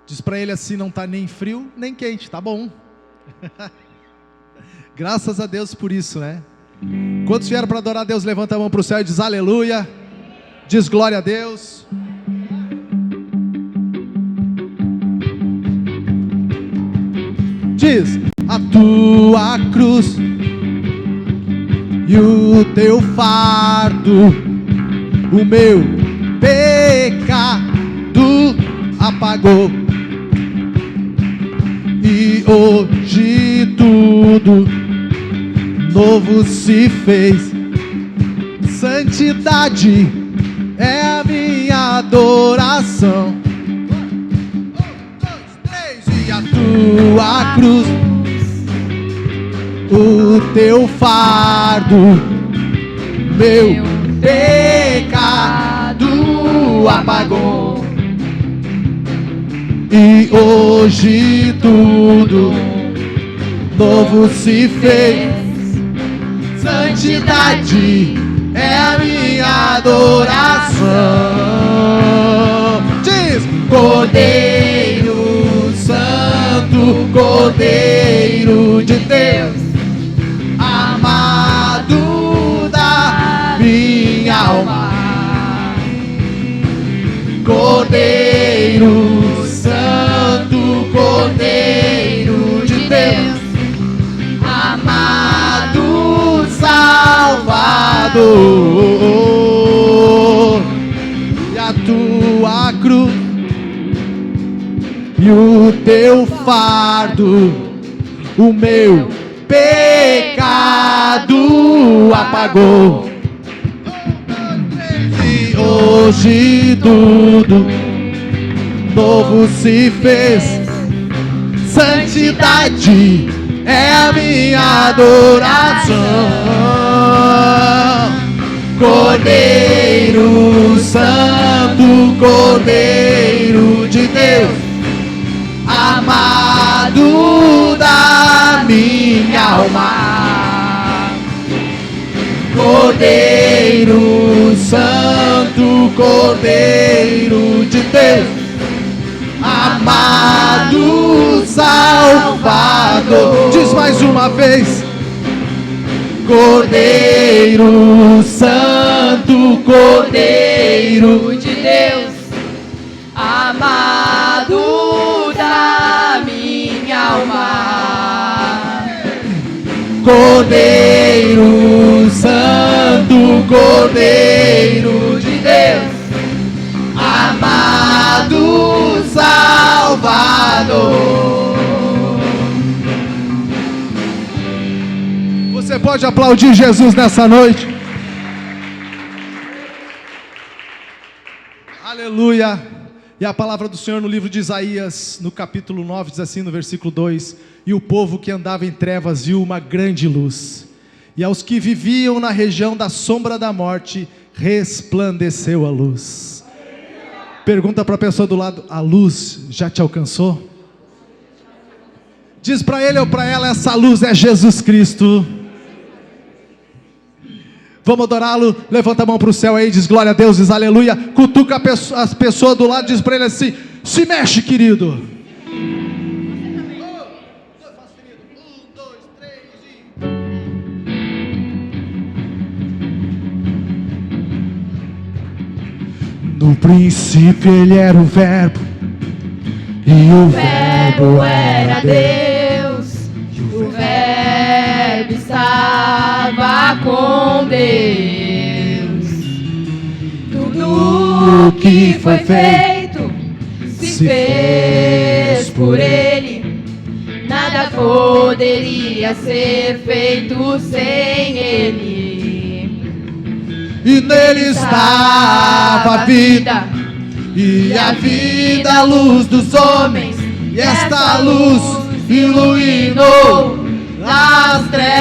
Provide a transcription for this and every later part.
Diz para ele assim: não está nem frio nem quente, tá bom. Graças a Deus por isso, né? Quantos vieram para adorar a Deus, levanta a mão para o céu e diz aleluia. Diz glória a Deus. Diz: a tua cruz e o teu fardo, o meu pecado apagou, e hoje tudo novo se fez. Santidade é a minha adoração. 1, 2, 3. E a tua cruz, o teu fardo, meu pecado apagou, e hoje tudo novo se fez. Santidade é a minha adoração. Diz: Cordeiro Santo, Cordeiro de Deus, amado da minha alma. Cordeiro Santo, Cordeiro de Deus, amado Salvador. E a tua cruz e o teu fardo, o meu pecado apagou, e hoje tudo novo se fez. Santidade é a minha adoração. Cordeiro Santo, Cordeiro de Deus, amado da minha alma. Cordeiro Santo, Cordeiro de Deus, amado Salvador. Diz mais uma vez: Cordeiro Santo, Cordeiro de Deus, amado da minha alma. Cordeiro Santo, Cordeiro de Deus, amado Salvador. Você pode aplaudir Jesus nessa noite? Aleluia. E a palavra do Senhor no livro de Isaías, no capítulo 9, diz assim no versículo 2: e o povo que andava em trevas viu uma grande luz, e aos que viviam na região da sombra da morte resplandeceu a luz. Pergunta para a pessoa do lado: a luz já te alcançou? Diz para ele ou para ela: essa luz é Jesus Cristo. Vamos adorá-lo. Levanta a mão para o céu aí, diz glória a Deus, diz aleluia. Cutuca as pessoas do lado, diz para ele assim: se mexe, querido. No princípio ele era o verbo, e o verbo era Deus, o verbo estava com Deus. Tudo o que foi feito se fez por Ele. Nada poderia ser feito sem Ele. E nele estava a vida, e a vida a luz dos homens, e esta luz iluminou as trevas.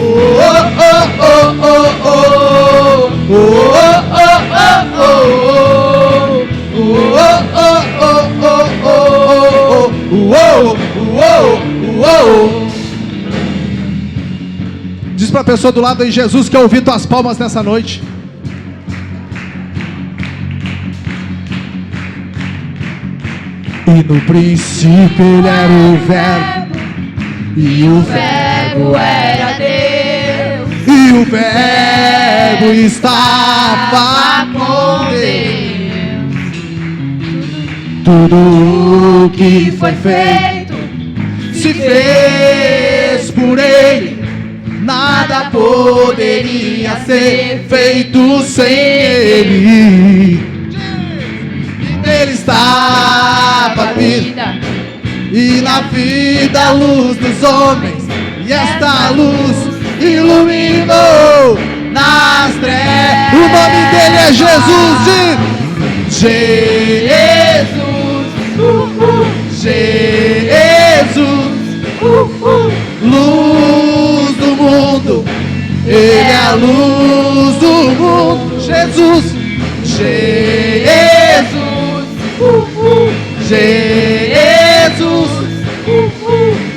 Oh, oh, oh, oh, oh, oh, oh, oh, oh. Diz para a pessoa do lado aí: Jesus quer ouvir tuas palmas nessa noite. E no princípio ele era o verbo, e o Verbo era Deus, e o verbo estava com Deus. Tudo que foi feito se fez por ele. Nada poderia ser feito sem ele. E nele estava a vida, e na vida a luz dos homens. E esta luz iluminou nas trevas. O nome dele é Jesus. Jesus, luz do mundo. Ele é a luz do mundo. Jesus,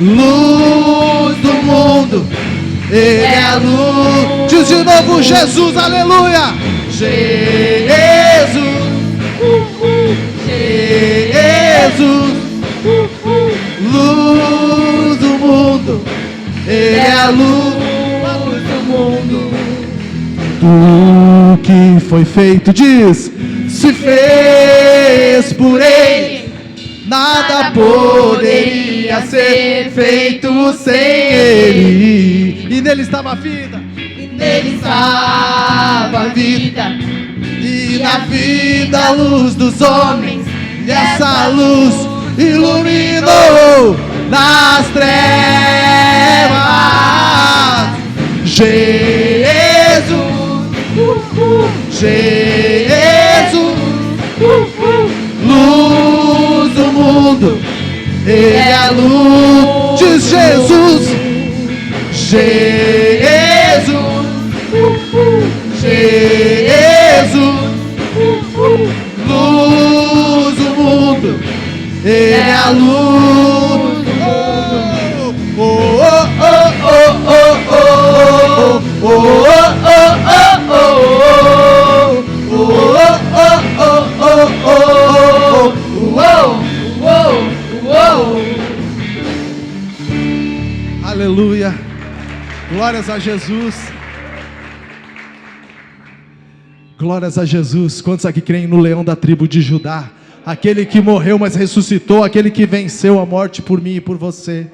luz do mundo. Ele é a luz. Diz de novo, Jesus, aleluia. Jesus, luz do mundo. Ele é a luz do mundo. Tudo que foi feito, diz, se fez por ele. Nada poderia ser feito sem ele. E nele estava a vida, nele estava a vida, e na vida a luz dos homens. E essa luz iluminou nas trevas. Jesus, luz do mundo. Ele é a luz. Diz Jesus, luz do mundo. Ele é a luz do mundo. Aleluia. Glórias a Jesus. Glórias a Jesus. Quantos aqui creem no leão da tribo de Judá? Aquele que morreu, mas ressuscitou. Aquele que venceu a morte por mim e por você.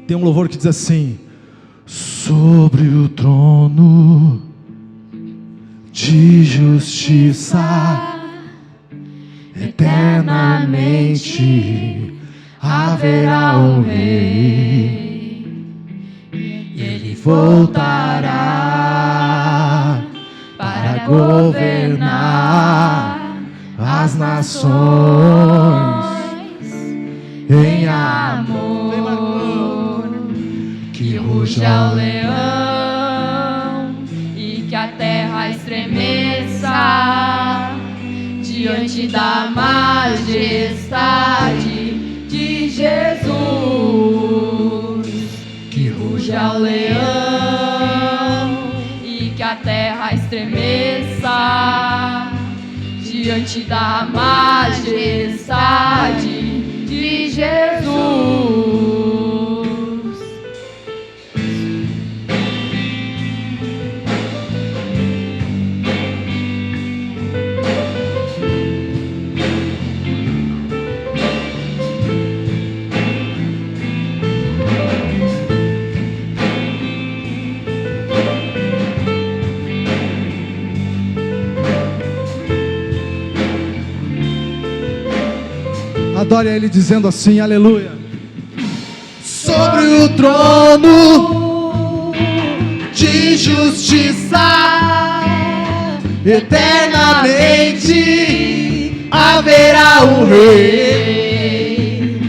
Tem um louvor que diz assim: sobre o trono de justiça, eternamente haverá um rei, e ele voltará para governar as nações em amor. Que ruja o leão e que a terra estremeça diante da majestade de Jesus. Que ruja o leão e que a terra estremeça diante da majestade de Jesus. Adore a Ele dizendo assim, aleluia. Sobre o trono de justiça, eternamente haverá um rei,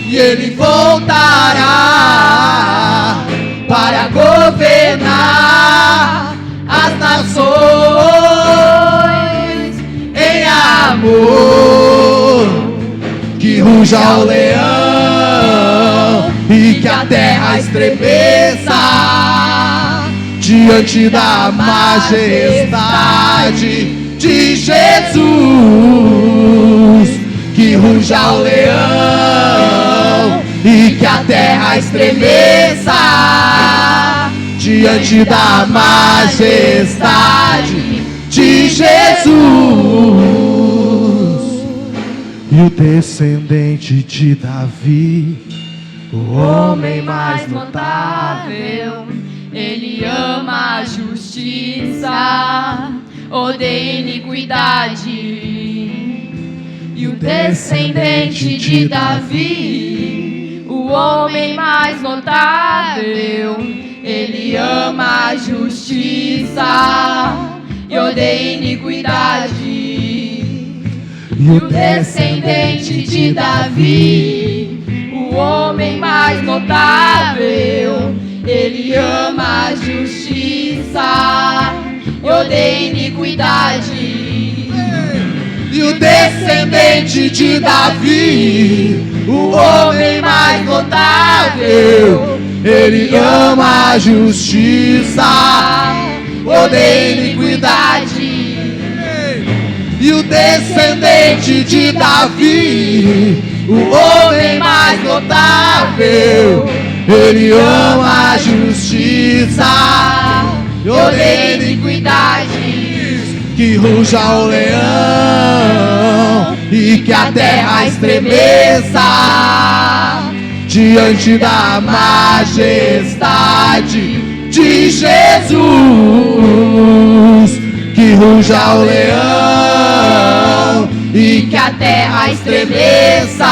e Ele voltará para governar as nações em amor. Que ruja o leão e que a terra estremeça diante da majestade de Jesus, que ruja o leão e que a terra estremeça diante da majestade de Jesus. E o descendente de Davi, o homem mais notável, ele ama a justiça, odeia iniquidade. E o descendente de Davi, o homem mais notável, ele ama a justiça e odeia iniquidade. E o descendente de Davi, o homem mais notável, ele ama a justiça e odeia iniquidade. E o descendente de Davi, o homem mais notável, ele ama a justiça, odeia iniquidade. E o descendente de Davi, o homem mais notável, ele ama a justiça, odeia iniquidade. Que ruja o leão e que a terra estremeça diante da majestade de Jesus. Que ruja o leão e que a terra estremeça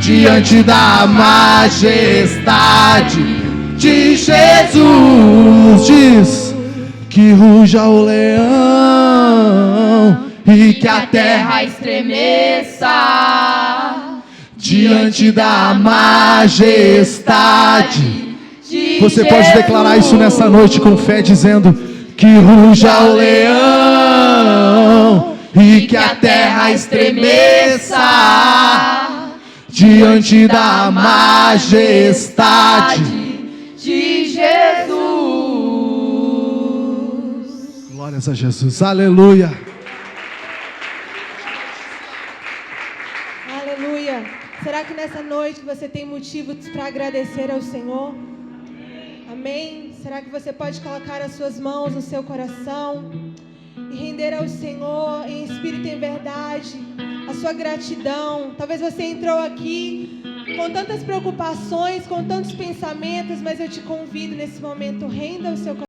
diante da majestade de Jesus. Diz: que ruja o leão e que a terra estremeça diante da majestade. Você pode declarar isso nessa noite com fé, dizendo: que ruja o leão e que a terra estremeça diante da majestade de Jesus. Glórias a Jesus, aleluia. Aleluia. Será que nessa noite você tem motivos para agradecer ao Senhor? Amém? Será que você pode colocar as suas mãos no seu coração e render ao Senhor em espírito e em verdade a sua gratidão? Talvez você entrou aqui com tantas preocupações, com tantos pensamentos, mas eu te convido nesse momento, renda o seu coração.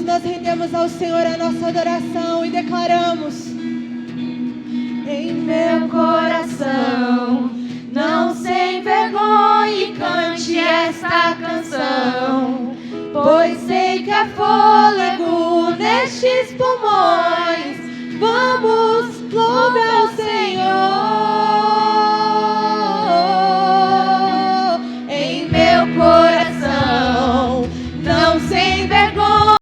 nós rendemos ao Senhor a nossa adoração e declaramos: em meu coração, não sem vergonha, cante esta canção, pois sei que há fôlego nestes pulmões. Vamos, louve ao Senhor. Em meu coração, não sem vergonha.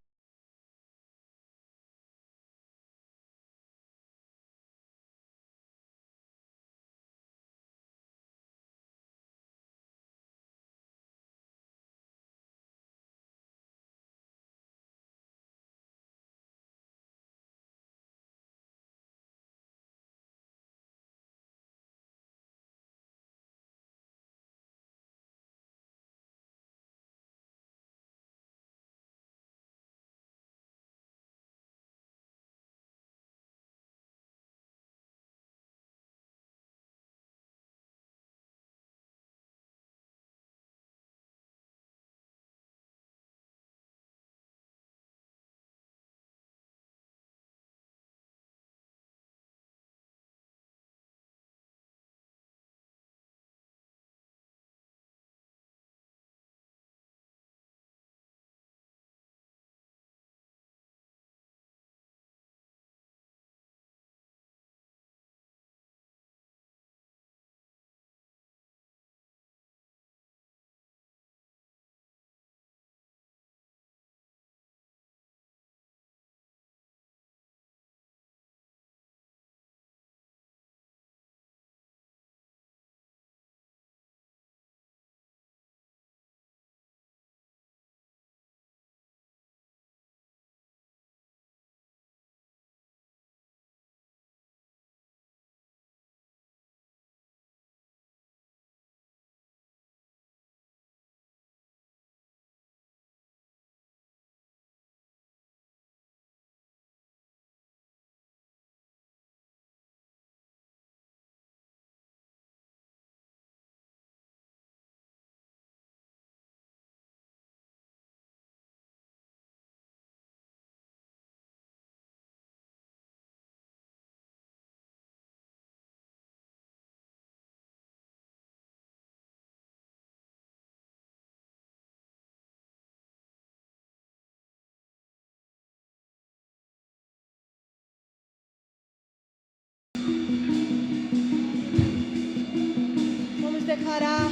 Declarar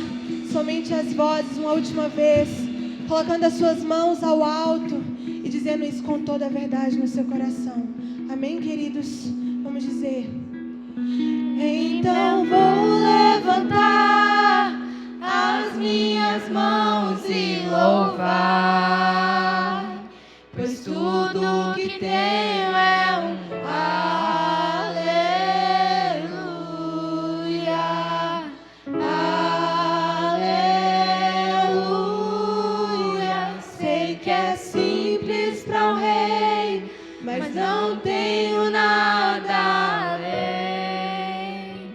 somente as vozes uma última vez, colocando as suas mãos ao alto e dizendo isso com toda a verdade no seu coração. Amém, queridos? Vamos dizer: então vou levantar as minhas mãos e louvar, pois tudo que tenho é um mas não tenho nada além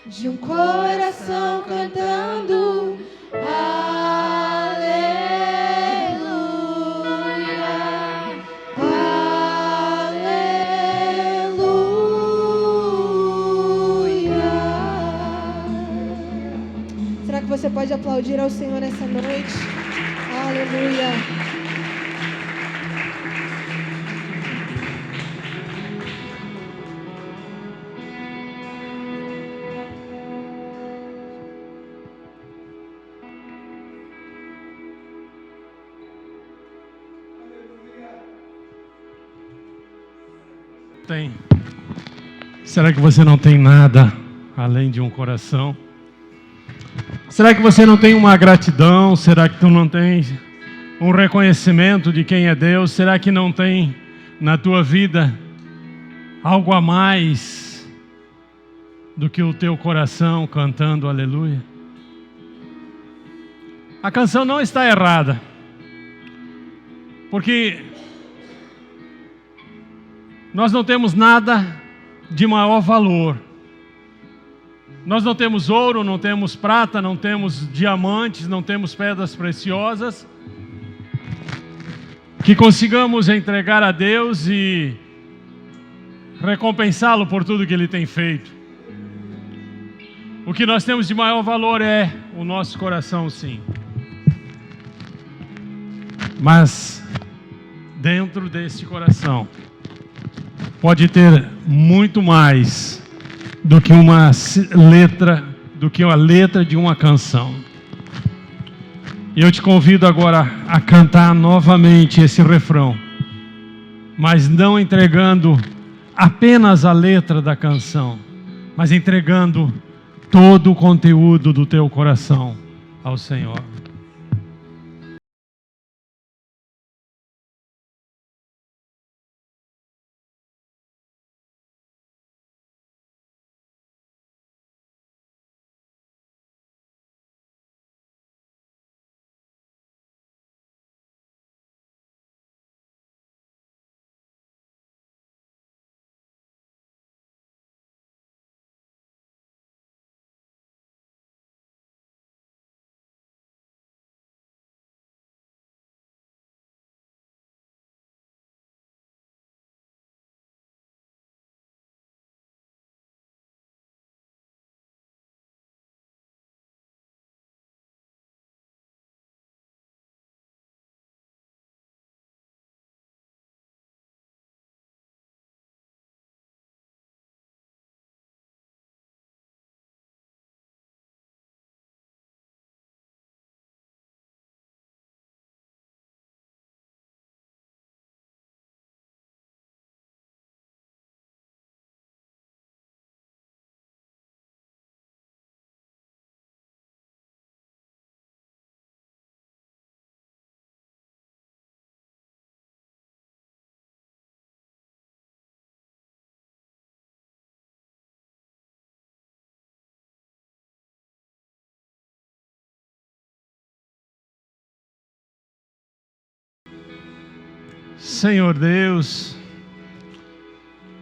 de um coração cantando aleluia, aleluia. Será que você pode aplaudir ao Senhor essa noite? Aleluia. Tem. Será que você não tem nada além de um coração? Será que você não tem uma gratidão? Será que tu não tens um reconhecimento de quem é Deus? Será que não tem na tua vida algo a mais do que o teu coração cantando aleluia? A canção não está errada, porque nós não temos nada de maior valor. Nós não temos ouro, não temos prata, não temos diamantes, não temos pedras preciosas que consigamos entregar a Deus e recompensá-lo por tudo que Ele tem feito. O que nós temos de maior valor é o nosso coração, sim. Mas dentro deste coração pode ter muito mais do que uma letra de uma canção. E eu te convido agora a cantar novamente esse refrão, mas não entregando apenas a letra da canção, mas entregando todo o conteúdo do teu coração ao Senhor. Senhor Deus,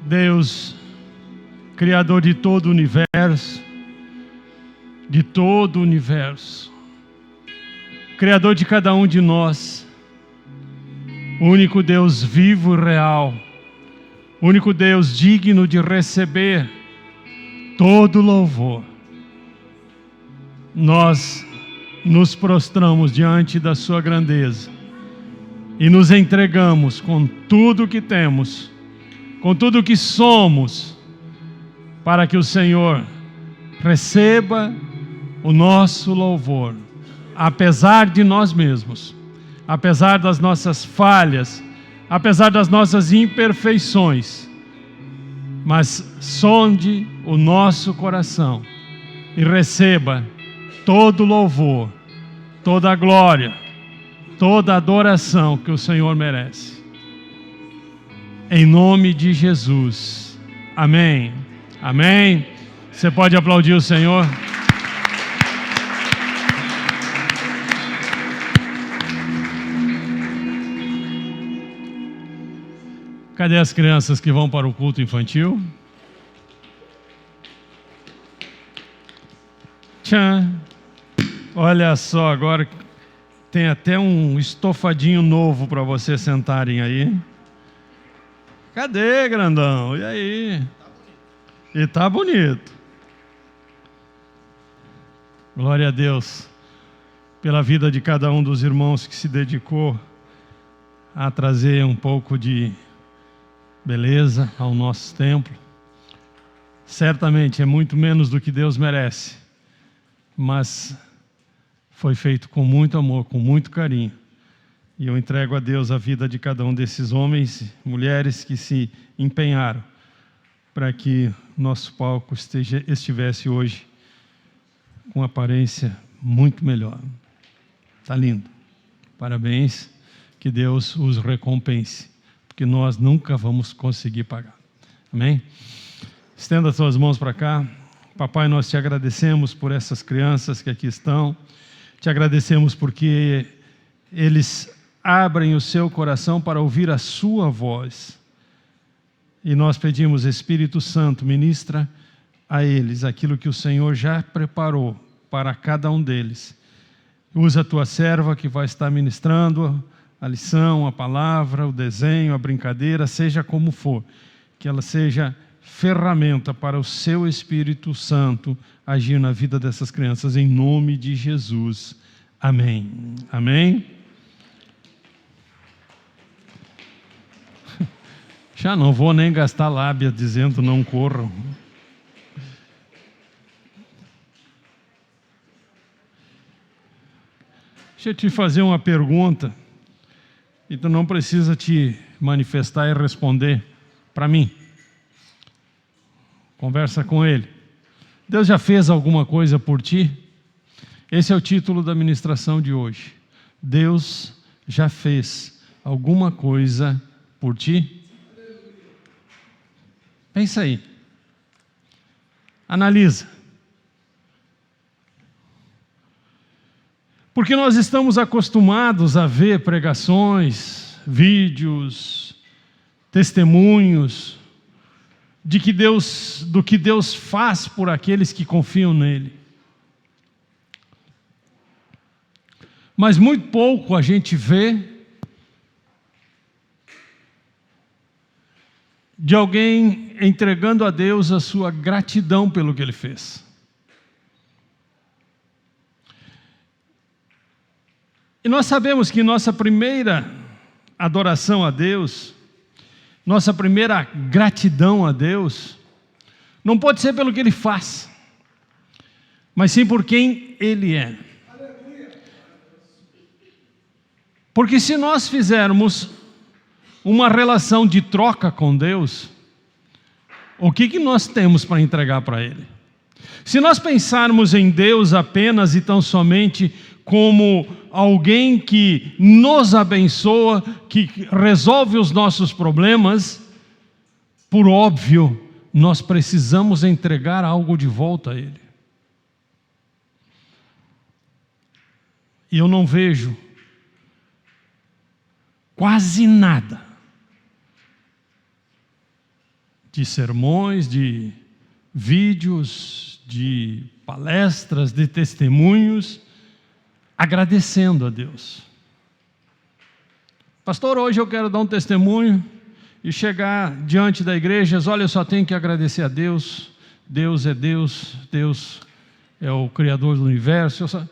Deus, Criador de todo o universo, Criador de cada um de nós, o único Deus vivo e real, o único Deus digno de receber todo louvor. Nós nos prostramos diante da sua grandeza e nos entregamos com tudo que temos, com tudo que somos, para que o Senhor receba o nosso louvor, apesar de nós mesmos, apesar das nossas falhas, apesar das nossas imperfeições, mas sonde o nosso coração e receba todo o louvor, toda a glória, toda a adoração que o Senhor merece. Em nome de Jesus. Amém. Amém. Você pode aplaudir o Senhor? Cadê as crianças que vão para o culto infantil? Tchan. Olha só, agora tem até um estofadinho novo para vocês sentarem aí. Cadê, grandão? E aí? E tá bonito. Glória a Deus pela vida de cada um dos irmãos que se dedicou a trazer um pouco de beleza ao nosso templo. Certamente é muito menos do que Deus merece, mas foi feito com muito amor, com muito carinho. E eu entrego a Deus a vida de cada um desses homens e mulheres que se empenharam para que nosso palco estivesse hoje com aparência muito melhor. Está lindo. Parabéns. Que Deus os recompense, porque nós nunca vamos conseguir pagar. Amém? Estenda as suas mãos para cá. Papai, nós te agradecemos por essas crianças que aqui estão. Te agradecemos porque eles abrem o seu coração para ouvir a sua voz. E nós pedimos, Espírito Santo, ministra a eles aquilo que o Senhor já preparou para cada um deles. Usa a tua serva que vai estar ministrando a lição, a palavra, o desenho, a brincadeira, seja como for, que ela seja ferramenta para o seu Espírito Santo agir na vida dessas crianças, em nome de Jesus. Amém. Amém? Já não vou nem gastar lábia dizendo não corram. Deixa eu te fazer uma pergunta, e tu não precisa te manifestar e responder para mim. Conversa com ele. Deus já fez alguma coisa por ti? Esse é o título da ministração de hoje. Deus já fez alguma coisa por ti? Pensa aí. Analisa. Porque nós estamos acostumados a ver pregações, vídeos, testemunhos do que Deus faz por aqueles que confiam nele. Mas muito pouco a gente vê de alguém entregando a Deus a sua gratidão pelo que ele fez. E nós sabemos que nossa primeira adoração a Deus, nossa primeira gratidão a Deus, não pode ser pelo que Ele faz, mas sim por quem Ele é. Porque se nós fizermos uma relação de troca com Deus, o que nós temos para entregar para Ele? Se nós pensarmos em Deus apenas e tão somente como alguém que nos abençoa, que resolve os nossos problemas, por óbvio, nós precisamos entregar algo de volta a Ele. E eu não vejo quase nada de sermões, de vídeos, de palestras, de testemunhos, agradecendo a Deus. Pastor, hoje eu quero dar um testemunho e chegar diante da igreja, olha, eu só tenho que agradecer a Deus. Deus é Deus, Deus é o Criador do universo.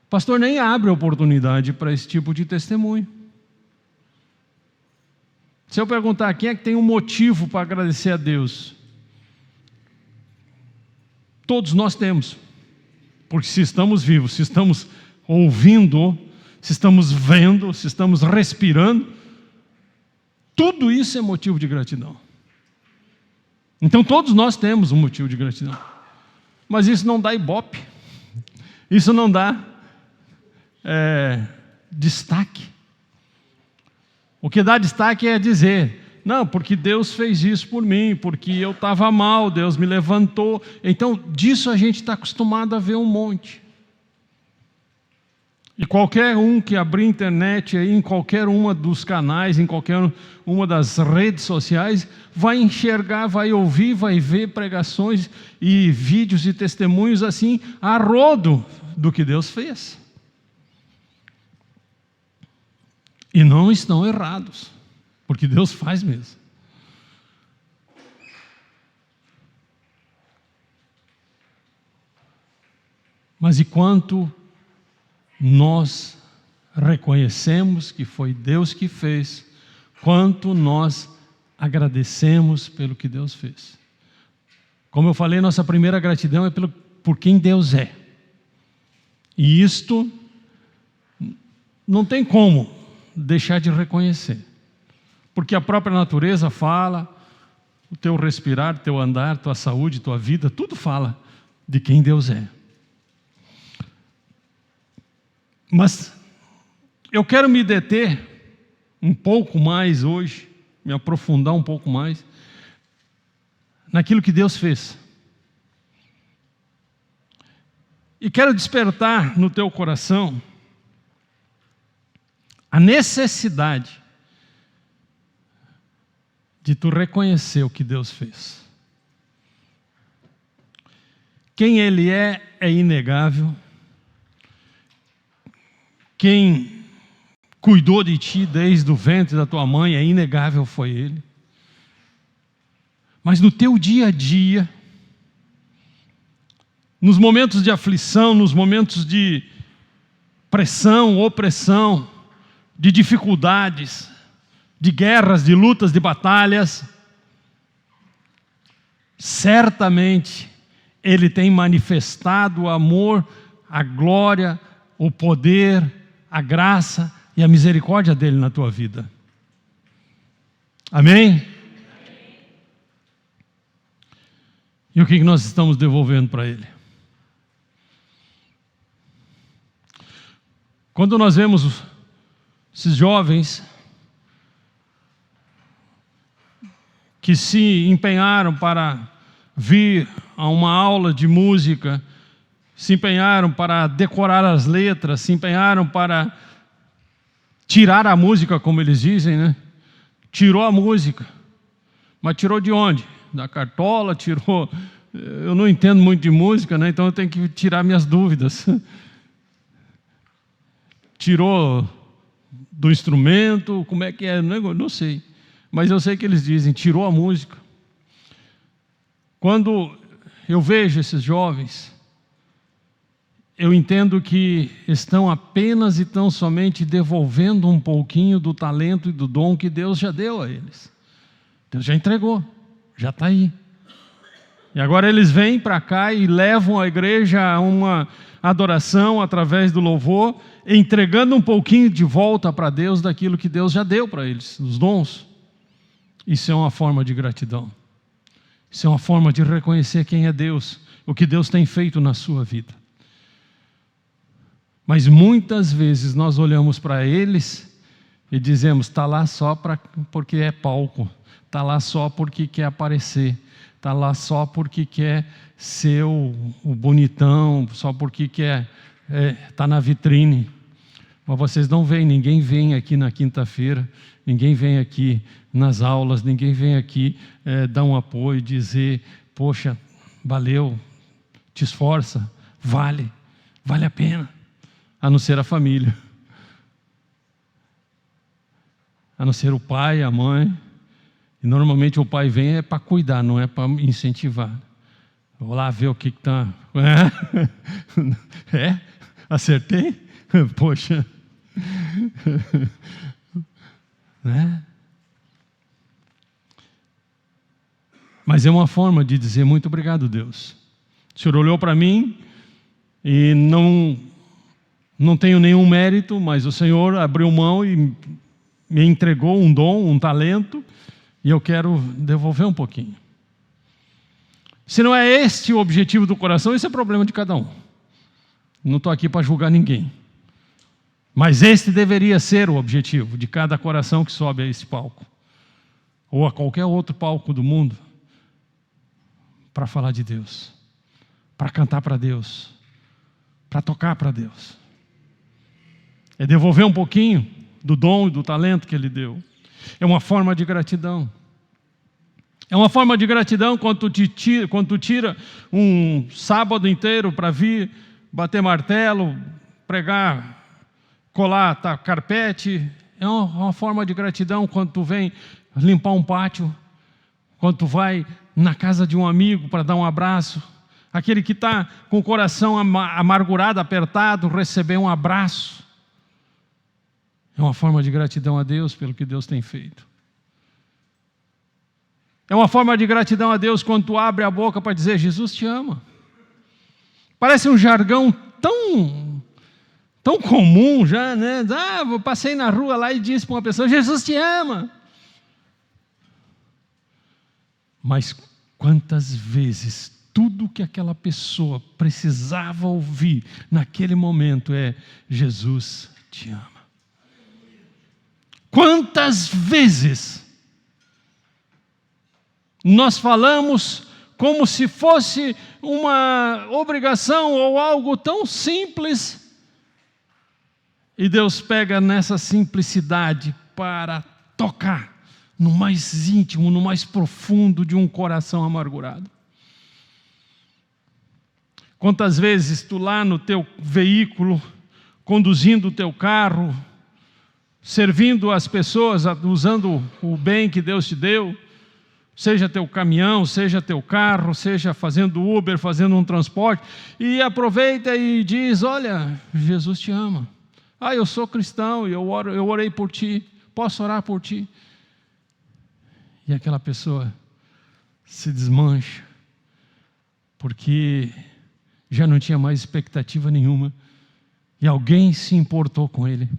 Pastor, nem abre oportunidade para esse tipo de testemunho. Se eu perguntar quem é que tem um motivo para agradecer a Deus, todos nós temos. Porque se estamos vivos, se estamos ouvindo, se estamos vendo, se estamos respirando, tudo isso é motivo de gratidão. Então todos nós temos um motivo de gratidão. Mas isso não dá ibope. Isso não dá destaque. O que dá destaque é dizer, não, porque Deus fez isso por mim, porque eu estava mal, Deus me levantou. Então, disso a gente está acostumado a ver um monte. E qualquer um que abrir internet aí, em qualquer uma dos canais, em qualquer uma das redes sociais, vai enxergar, vai ouvir, vai ver pregações e vídeos e testemunhos assim, a rodo do que Deus fez. E não estão errados, porque Deus faz mesmo. Mas e quanto nós reconhecemos que foi Deus que fez, quanto nós agradecemos pelo que Deus fez. Como eu falei, nossa primeira gratidão é por quem Deus é. E isto não tem como deixar de reconhecer. Porque a própria natureza fala, o teu respirar, teu andar, tua saúde, tua vida, tudo fala de quem Deus é. Mas eu quero me deter um pouco mais hoje, me aprofundar um pouco mais naquilo que Deus fez. E quero despertar no teu coração a necessidade de tu reconhecer o que Deus fez. Quem Ele é inegável. quem cuidou de ti desde o ventre da tua mãe, é inegável, foi Ele. Mas no teu dia a dia, nos momentos de aflição, nos momentos de pressão, opressão, de dificuldades, de guerras, de lutas, de batalhas, certamente Ele tem manifestado o amor, a glória, o poder, a graça e a misericórdia dEle na tua vida. Amém? E o que nós estamos devolvendo para Ele? Quando nós vemos esses jovens que se empenharam para vir a uma aula de música, se empenharam para decorar as letras, se empenharam para tirar a música, como eles dizem, né? Tirou a música, mas tirou de onde? Da cartola, tirou... Eu não entendo muito de música, né? Então eu tenho que tirar minhas dúvidas. Tirou do instrumento, como é que é? Não sei. Mas eu sei que eles dizem, tirou a música. Quando eu vejo esses jovens, eu entendo que estão apenas e tão somente devolvendo um pouquinho do talento e do dom que Deus já deu a eles. Deus já entregou, já está aí. E agora eles vêm para cá e levam a igreja a uma adoração através do louvor, entregando um pouquinho de volta para Deus daquilo que Deus já deu para eles, os dons. Isso é uma forma de gratidão. Isso é uma forma de reconhecer quem é Deus, o que Deus tem feito na sua vida. Mas muitas vezes nós olhamos para eles e dizemos, está lá só porque é palco, está lá só porque quer aparecer, está lá só porque quer ser o bonitão, só porque quer estar na vitrine. Mas vocês não veem, ninguém vem aqui na quinta-feira, ninguém vem aqui nas aulas, ninguém vem aqui dar um apoio, dizer, poxa, valeu, te esforça, vale a pena, a não ser a família, a não ser o pai, a mãe. E normalmente o pai vem para cuidar, não é para incentivar. Vou lá ver o que está... Acertei? Poxa. Né? Mas é uma forma de dizer muito obrigado, Deus. O Senhor olhou para mim e não tenho nenhum mérito, mas o Senhor abriu mão e me entregou um dom, um talento, e eu quero devolver um pouquinho. Se não é este o objetivo do coração, isso é problema de cada um. Não estou aqui para julgar ninguém. Mas este deveria ser o objetivo de cada coração que sobe a esse palco, ou a qualquer outro palco do mundo, para falar de Deus, para cantar para Deus, para tocar para Deus. É devolver um pouquinho do dom e do talento que Ele deu. É uma forma de gratidão. É uma forma de gratidão quando tu tira um sábado inteiro para vir bater martelo, pregar, colar carpete. É uma forma de gratidão quando tu vem limpar um pátio, quando tu vai na casa de um amigo para dar um abraço. Aquele que está com o coração amargurado, apertado, receber um abraço. É uma forma de gratidão a Deus pelo que Deus tem feito. É uma forma de gratidão a Deus quando tu abre a boca para dizer, Jesus te ama. Parece um jargão tão comum já, né? Eu passei na rua lá e disse para uma pessoa, Jesus te ama. Mas quantas vezes tudo que aquela pessoa precisava ouvir naquele momento é, Jesus te ama. Quantas vezes nós falamos como se fosse uma obrigação ou algo tão simples, e Deus pega nessa simplicidade para tocar no mais íntimo, no mais profundo de um coração amargurado. Quantas vezes tu lá no teu veículo, conduzindo o teu carro, servindo as pessoas, usando o bem que Deus te deu, seja teu caminhão, seja teu carro, seja fazendo Uber, fazendo um transporte, e aproveita e diz: olha, Jesus te ama. Eu sou cristão e eu orei por ti, posso orar por ti? E aquela pessoa se desmancha, porque já não tinha mais expectativa nenhuma, e alguém se importou com ele.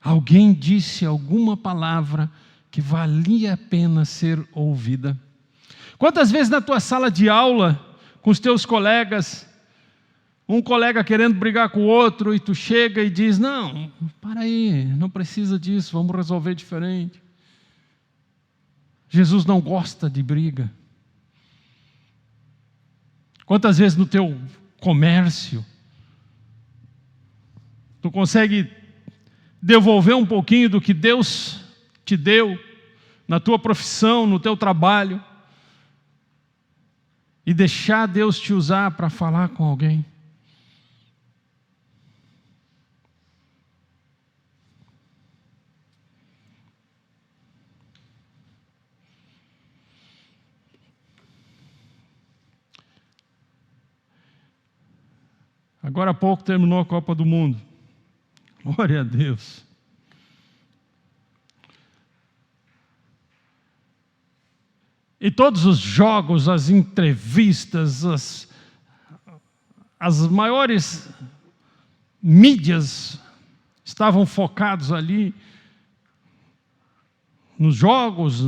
Alguém disse alguma palavra que valia a pena ser ouvida. Quantas vezes na tua sala de aula, com os teus colegas, um colega querendo brigar com o outro, e tu chega e diz: não, para aí, não precisa disso, vamos resolver diferente. Jesus não gosta de briga. Quantas vezes no teu comércio, tu consegue devolver um pouquinho do que Deus te deu, na tua profissão, no teu trabalho, e deixar Deus te usar para falar com alguém? Agora há pouco terminou a Copa do Mundo. Glória a Deus. E todos os jogos, as entrevistas, as maiores mídias estavam focados ali nos jogos,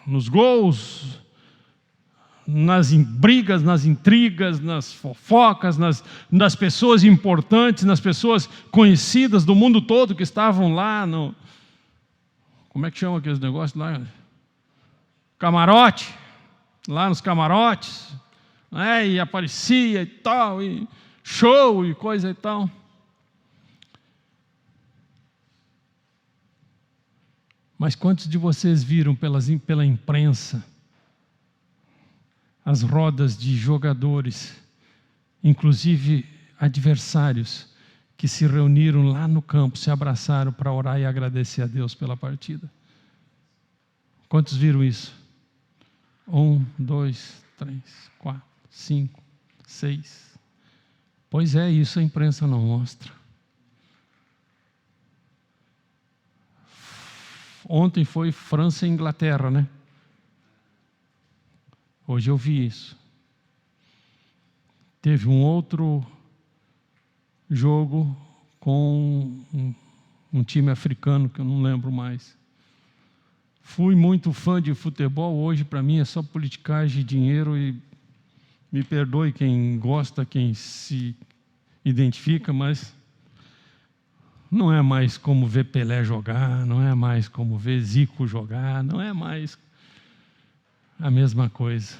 nos gols, nas brigas, nas intrigas, nas fofocas, nas pessoas importantes, nas pessoas conhecidas do mundo todo que estavam lá no... Como é que chama aqueles negócios lá? Camarote. Lá nos camarotes. E aparecia e tal, e show e coisa e tal. Mas quantos de vocês viram pela imprensa as rodas de jogadores, inclusive adversários, que se reuniram lá no campo, se abraçaram para orar e agradecer a Deus pela partida? Quantos viram isso? 1, 2, 3, 4, 5, 6. Pois é, isso a imprensa não mostra. Ontem foi França e Inglaterra, né? Hoje eu vi isso. Teve um outro jogo com um time africano, que eu não lembro mais. Fui muito fã de futebol, hoje para mim é só politicagem e dinheiro, e me perdoe quem gosta, quem se identifica, mas não é mais como ver Pelé jogar, não é mais como ver Zico jogar, não é mais a mesma coisa.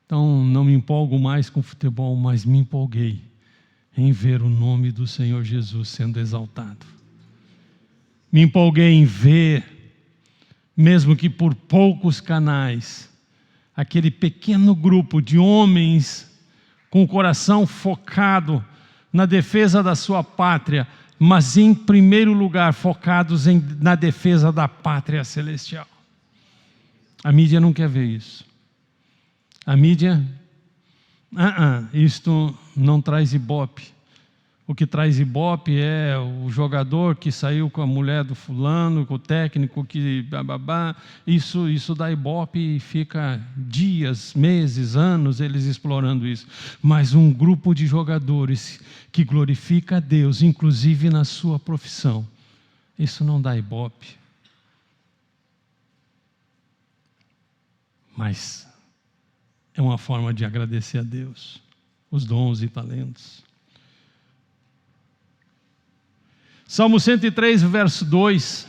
Então, não me empolgo mais com futebol, mas me empolguei em ver o nome do Senhor Jesus sendo exaltado. Me empolguei em ver, mesmo que por poucos canais, aquele pequeno grupo de homens com o coração focado na defesa da sua pátria, mas em primeiro lugar focados na defesa da pátria celestial. A mídia não quer ver isso. A mídia, isto não traz ibope. O que traz ibope é o jogador que saiu com a mulher do fulano, com o técnico que bababá. Isso dá ibope e fica dias, meses, anos eles explorando isso. Mas um grupo de jogadores que glorifica a Deus, inclusive na sua profissão, isso não dá ibope. Mas é uma forma de agradecer a Deus os dons e talentos. Salmo 103, verso 2,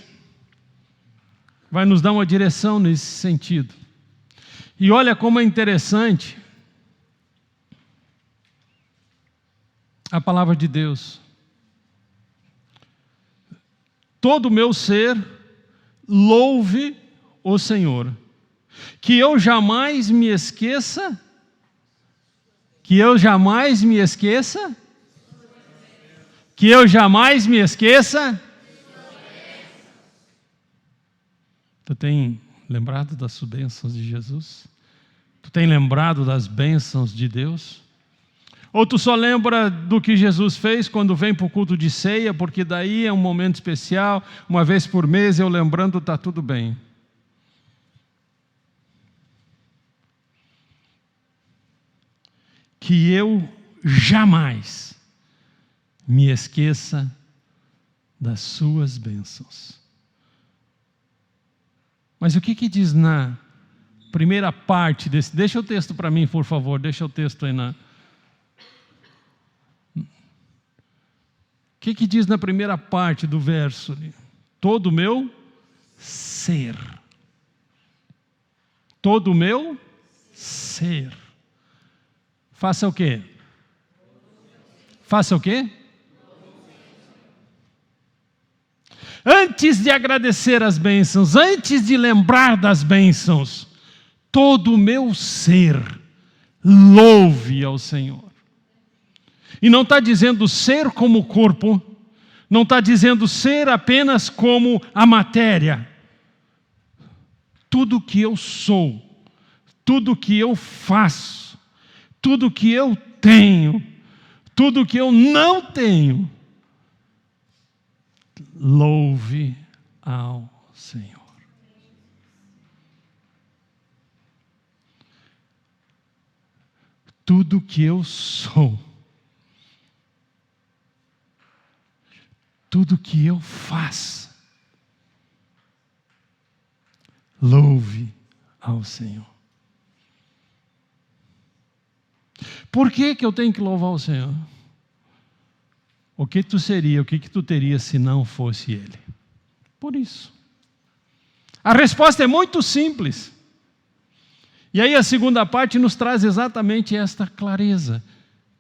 vai nos dar uma direção nesse sentido. E olha como é interessante a palavra de Deus. Todo o meu ser louve o Senhor. Que eu jamais me esqueça Que eu jamais me esqueça. Tu tem lembrado das bênçãos de Jesus? Tu tem lembrado das bênçãos de Deus? Ou tu só lembra do que Jesus fez quando vem para o culto de ceia, porque daí é um momento especial, uma vez por mês eu lembrando, está tudo bem. Que eu jamais me esqueça das suas bênçãos. Mas o que diz na primeira parte desse... Deixa o texto para mim, por favor, deixa o texto aí na... O que diz na primeira parte do verso? Todo o meu ser. Todo o meu ser. Faça o quê? Faça o quê? Antes de agradecer as bênçãos, antes de lembrar das bênçãos, todo o meu ser louve ao Senhor. E não está dizendo ser como corpo, não está dizendo ser apenas como a matéria. Tudo que eu sou, tudo que eu faço, tudo que eu tenho, tudo que eu não tenho, louve ao Senhor. Tudo que eu sou, tudo que eu faço, louve ao Senhor. Por que eu tenho que louvar o Senhor? O que tu seria, o que tu teria se não fosse Ele? Por isso. A resposta é muito simples. E aí a segunda parte nos traz exatamente esta clareza.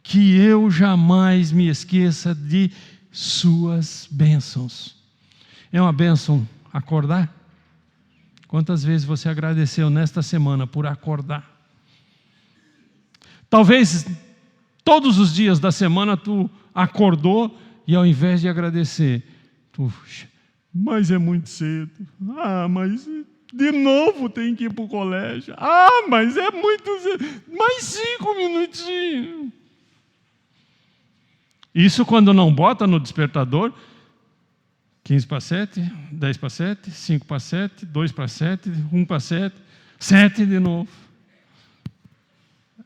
Que eu jamais me esqueça de suas bênçãos. É uma bênção acordar? Quantas vezes você agradeceu nesta semana por acordar? Talvez todos os dias da semana tu acordou e ao invés de agradecer, mas é muito cedo. Mas de novo tem que ir para o colégio. Mas é muito cedo. Mais 5 minutinhos. Isso quando não bota no despertador, 15 para 7, 10 para 7, 5 para 7, 2 para 7, 1 para 7, 7 de novo.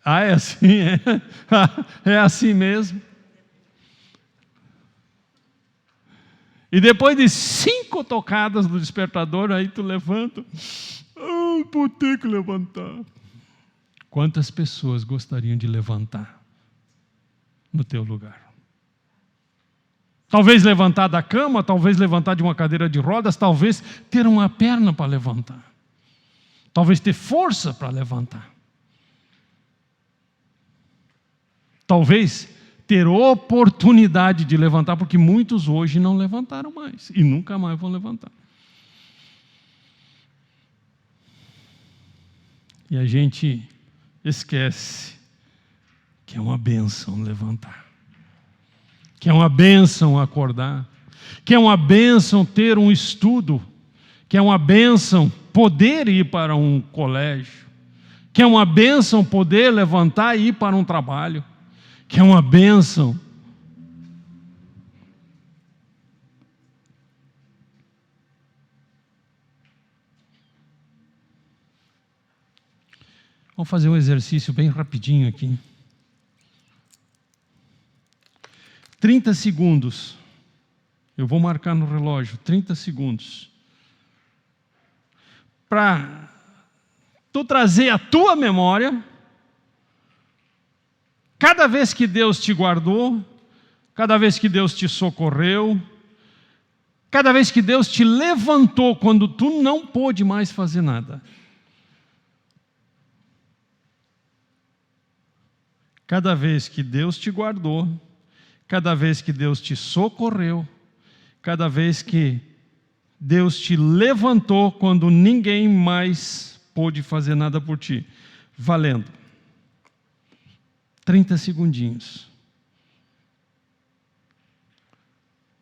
É assim, é assim mesmo. E depois de 5 tocadas do despertador, aí tu levanta. Vou ter que levantar. Quantas pessoas gostariam de levantar no teu lugar? Talvez levantar da cama, talvez levantar de uma cadeira de rodas, talvez ter uma perna para levantar. Talvez ter força para levantar. Talvez ter oportunidade de levantar, porque muitos hoje não levantaram mais e nunca mais vão levantar. E a gente esquece que é uma bênção levantar, que é uma bênção acordar, que é uma bênção ter um estudo, que é uma bênção poder ir para um colégio, que é uma bênção poder levantar e ir para um trabalho, que é uma bênção. Vamos fazer um exercício bem rapidinho aqui. 30 segundos. Eu vou marcar no relógio, 30 segundos. Para tu trazer a tua memória, cada vez que Deus te guardou, cada vez que Deus te socorreu, cada vez que Deus te levantou quando tu não pôde mais fazer nada. Cada vez que Deus te guardou, cada vez que Deus te socorreu, cada vez que Deus te levantou quando ninguém mais pôde fazer nada por ti. Valendo. 30 segundinhos.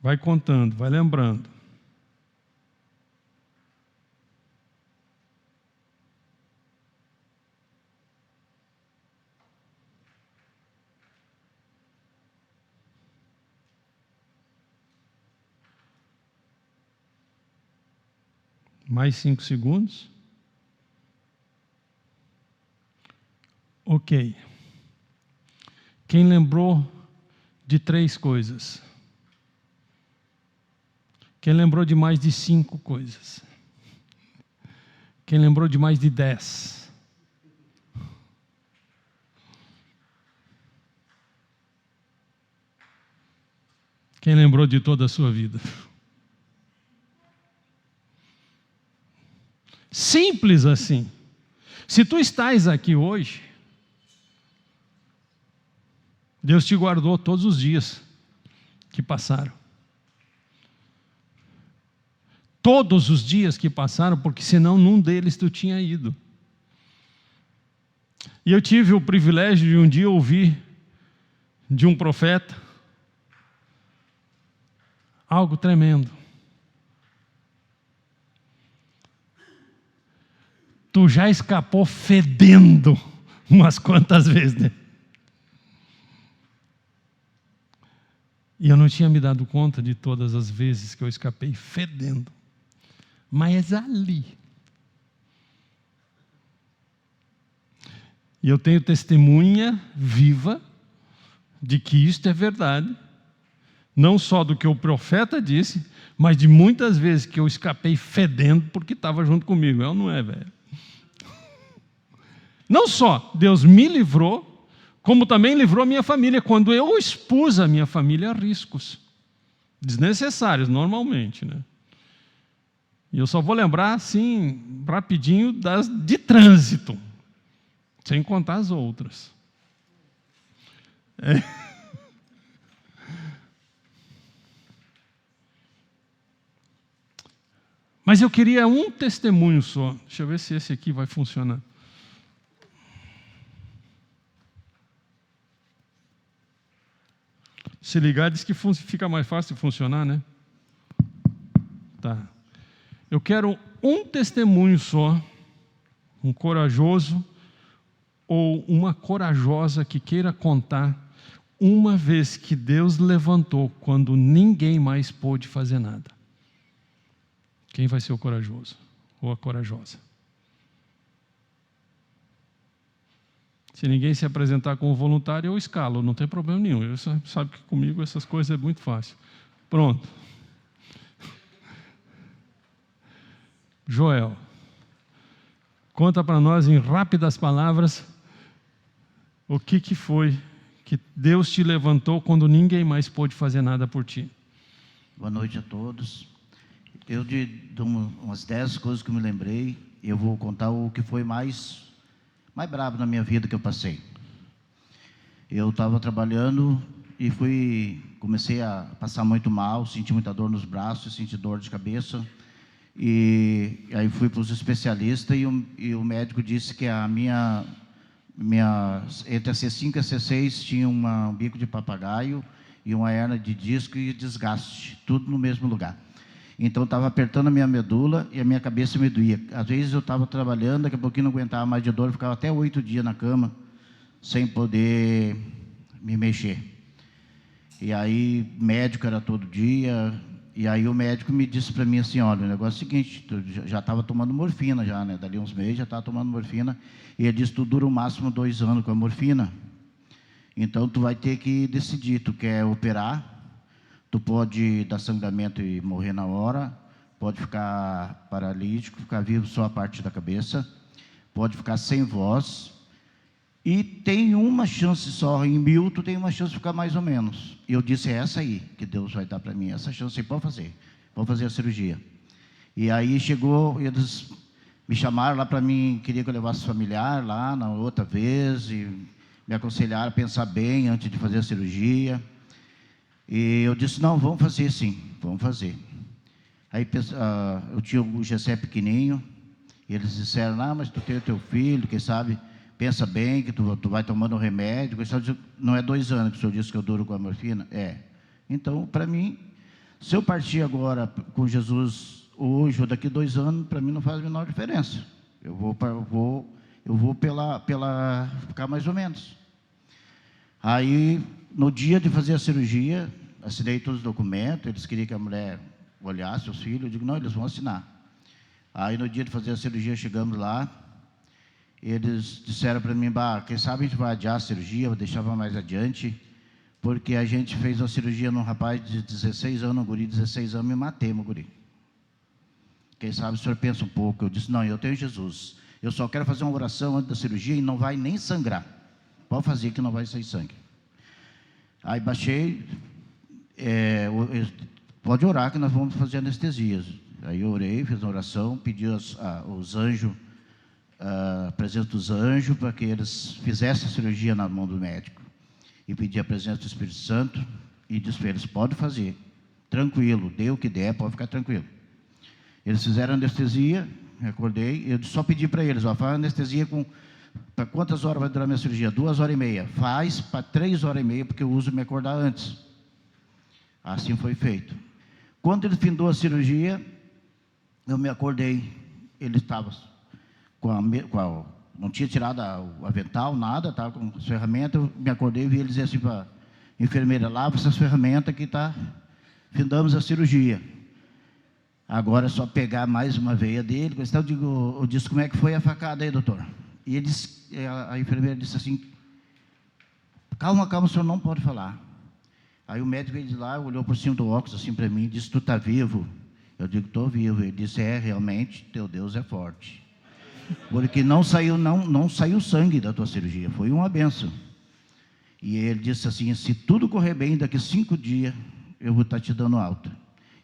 Vai contando, vai lembrando. Mais 5 segundos. Ok. Quem lembrou de 3 coisas? Quem lembrou de mais de 5 coisas? Quem lembrou de mais de 10? Quem lembrou de toda a sua vida? Simples assim. Se tu estás aqui hoje, Deus te guardou todos os dias que passaram. Todos os dias que passaram, porque senão num deles tu tinha ido. E eu tive o privilégio de um dia ouvir de um profeta algo tremendo. Tu já escapou fedendo umas quantas vezes, né? E eu não tinha me dado conta de todas as vezes que eu escapei fedendo. Mas ali. E eu tenho testemunha viva de que isto é verdade. Não só do que o profeta disse, mas de muitas vezes que eu escapei fedendo porque estava junto comigo. Eu não é, velho. Não só Deus me livrou, como também livrou a minha família, quando eu expus a minha família a riscos desnecessários, normalmente, né? E eu só vou lembrar, assim, rapidinho, das de trânsito, sem contar as outras. Mas eu queria um testemunho só. Deixa eu ver se esse aqui vai funcionar. Se ligar, diz que fica mais fácil de funcionar, né? Tá. Eu quero um testemunho só, um corajoso ou uma corajosa que queira contar uma vez que Deus levantou quando ninguém mais pôde fazer nada. Quem vai ser o corajoso ou a corajosa? Se ninguém se apresentar como voluntário, eu escalo, não tem problema nenhum. Eu sabe que comigo essas coisas é muito fácil. Pronto. Joel, conta para nós em rápidas palavras o que foi que Deus te levantou quando ninguém mais pôde fazer nada por ti. Boa noite a todos. Eu de umas 10 coisas que eu me lembrei, eu vou contar o que foi mais brabo na minha vida que eu passei. Eu estava trabalhando e comecei a passar muito mal, senti muita dor nos braços, senti dor de cabeça. E aí fui para os especialistas e o médico disse que a minha entre a C5 e a C6 tinha um bico de papagaio e uma hernia de disco e desgaste, tudo no mesmo lugar. Então estava apertando a minha medula e a minha cabeça me doía. Às vezes eu estava trabalhando, daqui a pouquinho não aguentava mais de dor, ficava até 8 dias na cama sem poder me mexer. E aí médico era todo dia. E aí o médico me disse para mim assim, olha, o negócio é o seguinte, tu já estava tomando morfina já, né? Dali uns meses já estava tomando morfina. E ele disse, tu dura o máximo 2 anos com a morfina. Então tu vai ter que decidir, tu quer operar, tu pode dar sangramento e morrer na hora, pode ficar paralítico, ficar vivo só a parte da cabeça, pode ficar sem voz. E tem uma chance só, em 1000 tu tem uma chance de ficar mais ou menos. E eu disse, é essa aí que Deus vai dar para mim, essa chance aí, pode fazer a cirurgia. E aí chegou, eles me chamaram lá para mim, queria que eu levasse familiar lá na outra vez, e me aconselharam a pensar bem antes de fazer a cirurgia. E eu disse, não, vamos fazer sim, vamos fazer. Aí eu tinha o Gessé pequenininho, e eles disseram, mas tu tem o teu filho, quem sabe... Pensa bem que tu vai tomando remédio. Não é 2 anos que o senhor disse que eu duro com a morfina? É. Então, para mim, Se eu partir agora com Jesus hoje ou daqui 2 anos, para mim não faz a menor diferença. Eu vou pela ficar mais ou menos. Aí, no dia de fazer a cirurgia, assinei todos os documentos, eles queriam que a mulher olhasse os filhos, eu digo, não, eles vão assinar. Aí, no dia de fazer a cirurgia, chegamos lá, eles disseram para mim, quem sabe a gente vai adiar a cirurgia, vou deixar para mais adiante, porque a gente fez uma cirurgia num rapaz de 16 anos, um guri de 16 anos, me matei, meu guri. Quem sabe o senhor pensa um pouco. Eu disse, não, eu tenho Jesus. Eu só quero fazer uma oração antes da cirurgia e não vai nem sangrar. Pode fazer que não vai sair sangue. Aí baixei, pode orar que nós vamos fazer anestesias. Aí eu orei, fiz uma oração, pedi os anjos, a presença dos anjos, para que eles fizessem a cirurgia na mão do médico. E pedi a presença do Espírito Santo e disse para eles, pode fazer, tranquilo, dê o que der, pode ficar tranquilo. Eles fizeram anestesia, me acordei, eu só pedi para eles, faz anestesia para quantas horas vai durar a minha cirurgia? 2h30. Faz para 3h30, porque eu uso me acordar antes. Assim foi feito. Quando ele findou a cirurgia, eu me acordei, ele estava não tinha tirado o avental, nada, estava com as ferramentas, eu me acordei e vi ele dizer assim para a enfermeira, lava essas ferramentas que findamos a cirurgia. Agora é só pegar mais uma veia dele. Eu disse, como é que foi a facada aí, doutor? E a enfermeira disse assim, calma, o senhor não pode falar. Aí o médico veio de lá, olhou por cima do óculos assim para mim, disse, tu está vivo? Eu digo, estou vivo. Ele disse, realmente, teu Deus é forte. Porque não saiu sangue da tua cirurgia, foi uma bênção. E ele disse assim, se tudo correr bem, daqui 5 dias eu vou estar te dando alta.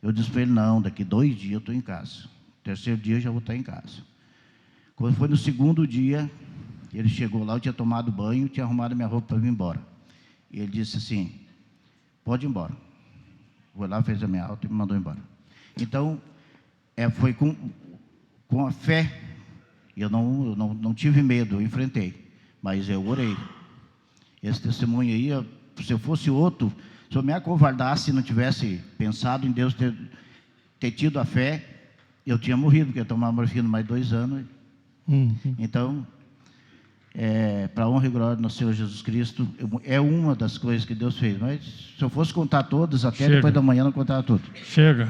Eu disse para ele, não, daqui 2 dias eu estou em casa. 3º dia eu já vou estar em casa. Quando foi no 2º dia, ele chegou lá, eu tinha tomado banho, tinha arrumado minha roupa para vir embora. E ele disse assim, pode ir embora. Foi lá, fez a minha alta e me mandou embora. Então, foi com a fé, eu não tive medo, eu enfrentei, mas eu orei. Esse testemunho aí, se eu fosse outro, se eu me acovardasse e não tivesse pensado em Deus ter tido a fé, eu tinha morrido, porque eu ia tomar morfina mais 2 anos. Então, para a honra e glória do nosso Senhor Jesus Cristo, é uma das coisas que Deus fez. Mas se eu fosse contar todas, até Chega. Depois da manhã não contava tudo. Chega.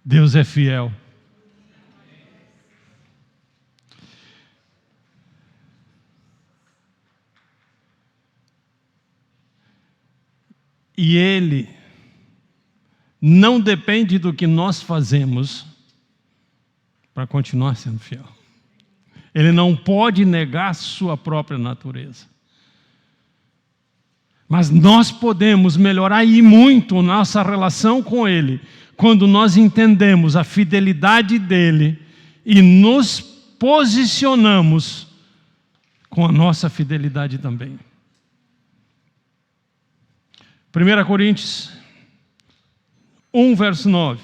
Deus é fiel. E Ele não depende do que nós fazemos para continuar sendo fiel. Ele não pode negar a sua própria natureza. Mas nós podemos melhorar e muito nossa relação com Ele quando nós entendemos a fidelidade dEle e nos posicionamos com a nossa fidelidade também. 1 Coríntios 1, verso 9.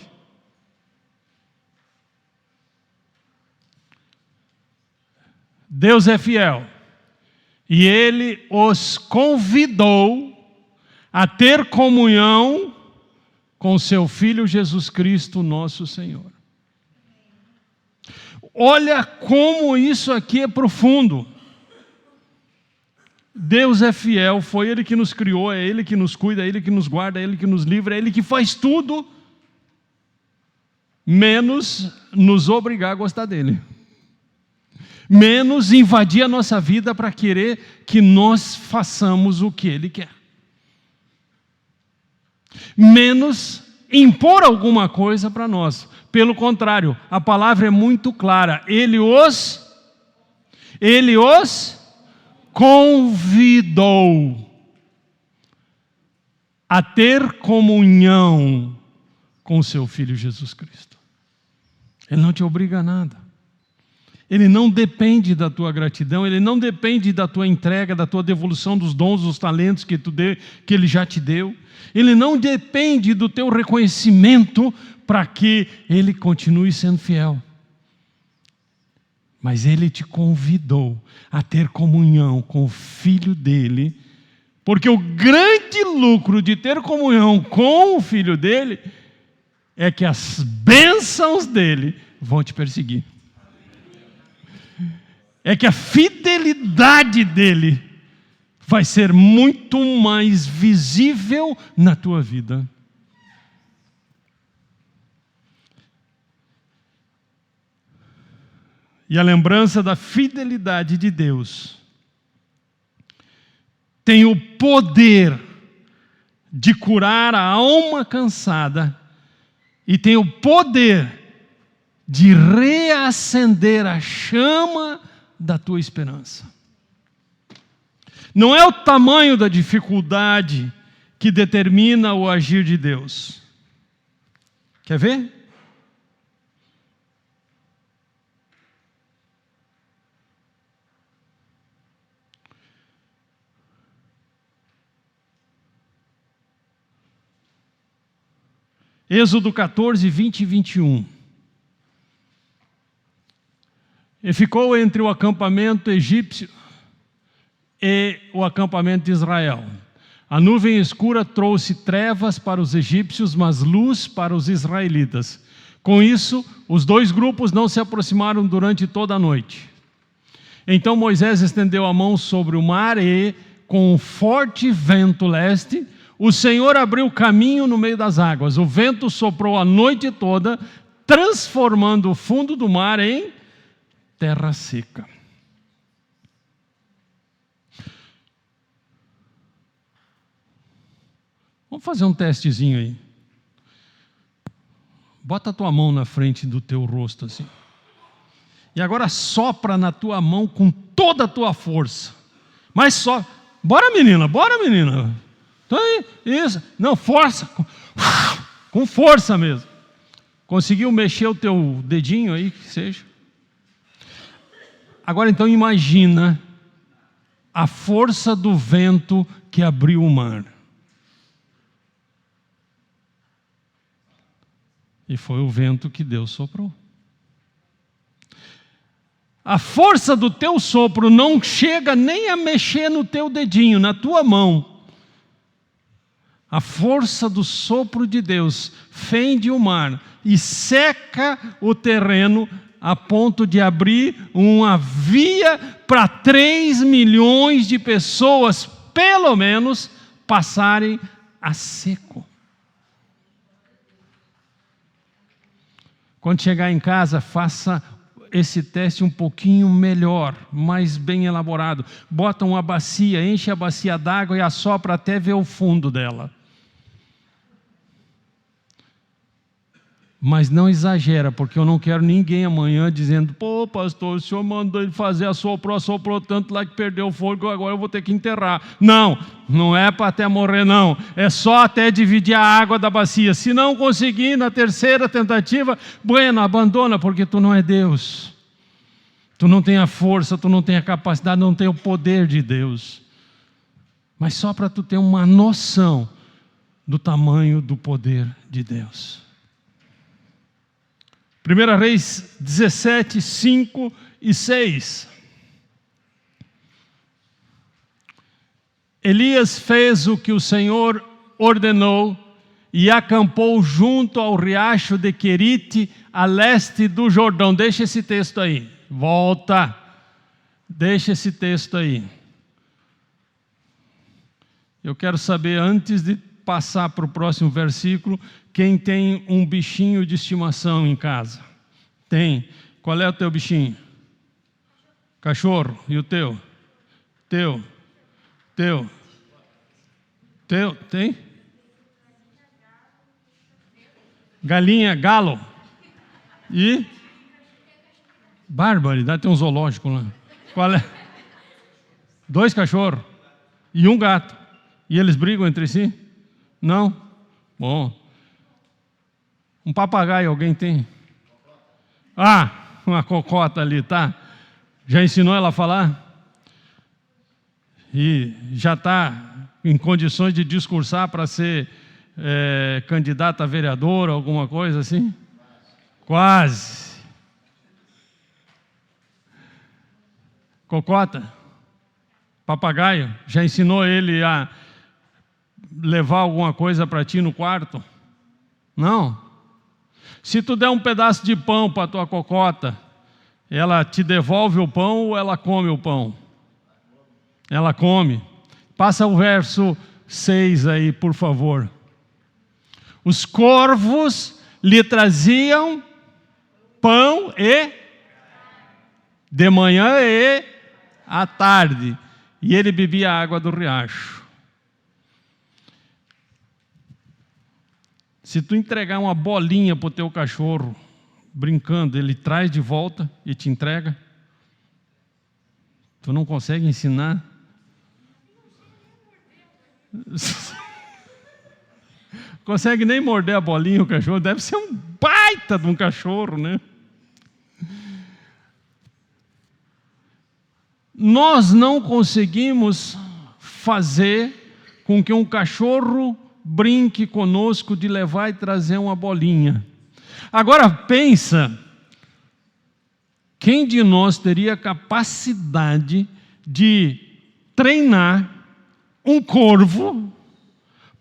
Deus é fiel e Ele os convidou a ter comunhão com seu Filho Jesus Cristo, nosso Senhor. Olha como isso aqui é profundo. Deus é fiel, foi Ele que nos criou, é Ele que nos cuida, é Ele que nos guarda, é Ele que nos livra, é Ele que faz tudo, menos nos obrigar a gostar dEle. Menos invadir a nossa vida para querer que nós façamos o que Ele quer. Menos impor alguma coisa para nós. Pelo contrário, a palavra é muito clara. Ele os convidou a ter comunhão com seu Filho Jesus Cristo. Ele não te obriga a nada. Ele não depende da tua gratidão, ele não depende da tua entrega, da tua devolução dos dons, dos talentos que ele já te deu. Ele não depende do teu reconhecimento para que ele continue sendo fiel. Mas ele te convidou a ter comunhão com o Filho dele, porque o grande lucro de ter comunhão com o Filho dele é que as bênçãos dele vão te perseguir. É que a fidelidade dele vai ser muito mais visível na tua vida. E a lembrança da fidelidade de Deus tem o poder de curar a alma cansada e tem o poder de reacender a chama da tua esperança. Não é o tamanho da dificuldade que determina o agir de Deus. Quer ver? Êxodo 14, 20 e 21. E ficou entre o acampamento egípcio e o acampamento de Israel. A nuvem escura trouxe trevas para os egípcios, mas luz para os israelitas. Com isso, os dois grupos não se aproximaram durante toda a noite. Então Moisés estendeu a mão sobre o mar e, com um forte vento leste, o Senhor abriu caminho no meio das águas. O vento soprou a noite toda, transformando o fundo do mar em terra seca. Vamos fazer um testezinho aí. Bota a tua mão na frente do teu rosto assim. E agora sopra na tua mão com toda a tua força. Mas só. Bora menina, bora menina. Então aí, isso. Não, força. Com força mesmo. Conseguiu mexer o teu dedinho aí, que seja. Agora então imagina a força do vento que abriu o mar. E foi o vento que Deus soprou. A força do teu sopro não chega nem a mexer no teu dedinho, na tua mão. A força do sopro de Deus fende o mar e seca o terreno a ponto de abrir uma via para 3 milhões de pessoas, pelo menos, passarem a seco. Quando chegar em casa, faça esse teste um pouquinho melhor, mais bem elaborado. Bota uma bacia, enche a bacia d'água e assopra até ver o fundo dela. Mas não exagera, porque eu não quero ninguém amanhã dizendo: pô, pastor, o senhor mandou ele fazer, assoprou tanto lá que perdeu o fôlego, agora eu vou ter que enterrar. Não, não é para até morrer não, é só até dividir a água da bacia. Se não conseguir na terceira tentativa, bueno, abandona, porque tu não é Deus. Tu não tem a força, tu não tem a capacidade, não tem o poder de Deus. Mas só para tu ter uma noção do tamanho do poder de Deus. 1 Reis 17, 5 e 6. Elias fez o que o Senhor ordenou e acampou junto ao riacho de Querite, a leste do Jordão. Deixa esse texto aí. Volta. Deixa esse texto aí. Eu quero saber, antes de passar para o próximo versículo, quem tem um bichinho de estimação em casa? Tem. Qual é o teu bichinho? Cachorro. E o teu? Teu. Tem? Galinha, galo. E? Barbaridade, tem um zoológico lá. Qual é? 2 cachorros. E um gato. E eles brigam entre si? Não? Bom. Um papagaio alguém tem? Ah, uma cocota ali, tá? Já ensinou ela a falar? E já está em condições de discursar para ser candidata a vereadora, alguma coisa assim? Quase. Cocota, papagaio, já ensinou ele a levar alguma coisa para ti no quarto? Não. Se tu der um pedaço de pão para tua cocota, ela te devolve o pão ou ela come o pão? Ela come. Passa o verso 6 aí, por favor. Os corvos lhe traziam pão e de manhã e à tarde, e ele bebia a água do riacho. Se tu entregar uma bolinha para o teu cachorro, brincando, ele traz de volta e te entrega. Tu não consegue ensinar? Consegue nem morder a bolinha o cachorro? Deve ser um baita de um cachorro, né? Nós não conseguimos fazer com que um cachorro brinque conosco de levar e trazer uma bolinha. Agora pensa, quem de nós teria capacidade de treinar um corvo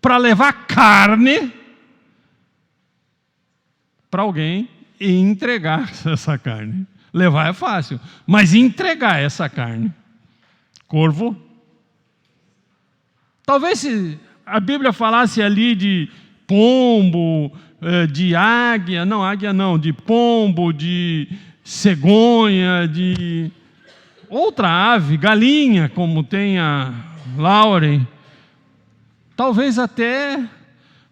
para levar carne para alguém e entregar essa carne? Levar é fácil, mas entregar essa carne, corvo, talvez se a Bíblia falasse ali de pombo, de águia não, de pombo, de cegonha, de outra ave, galinha, como tem a Lauren, talvez até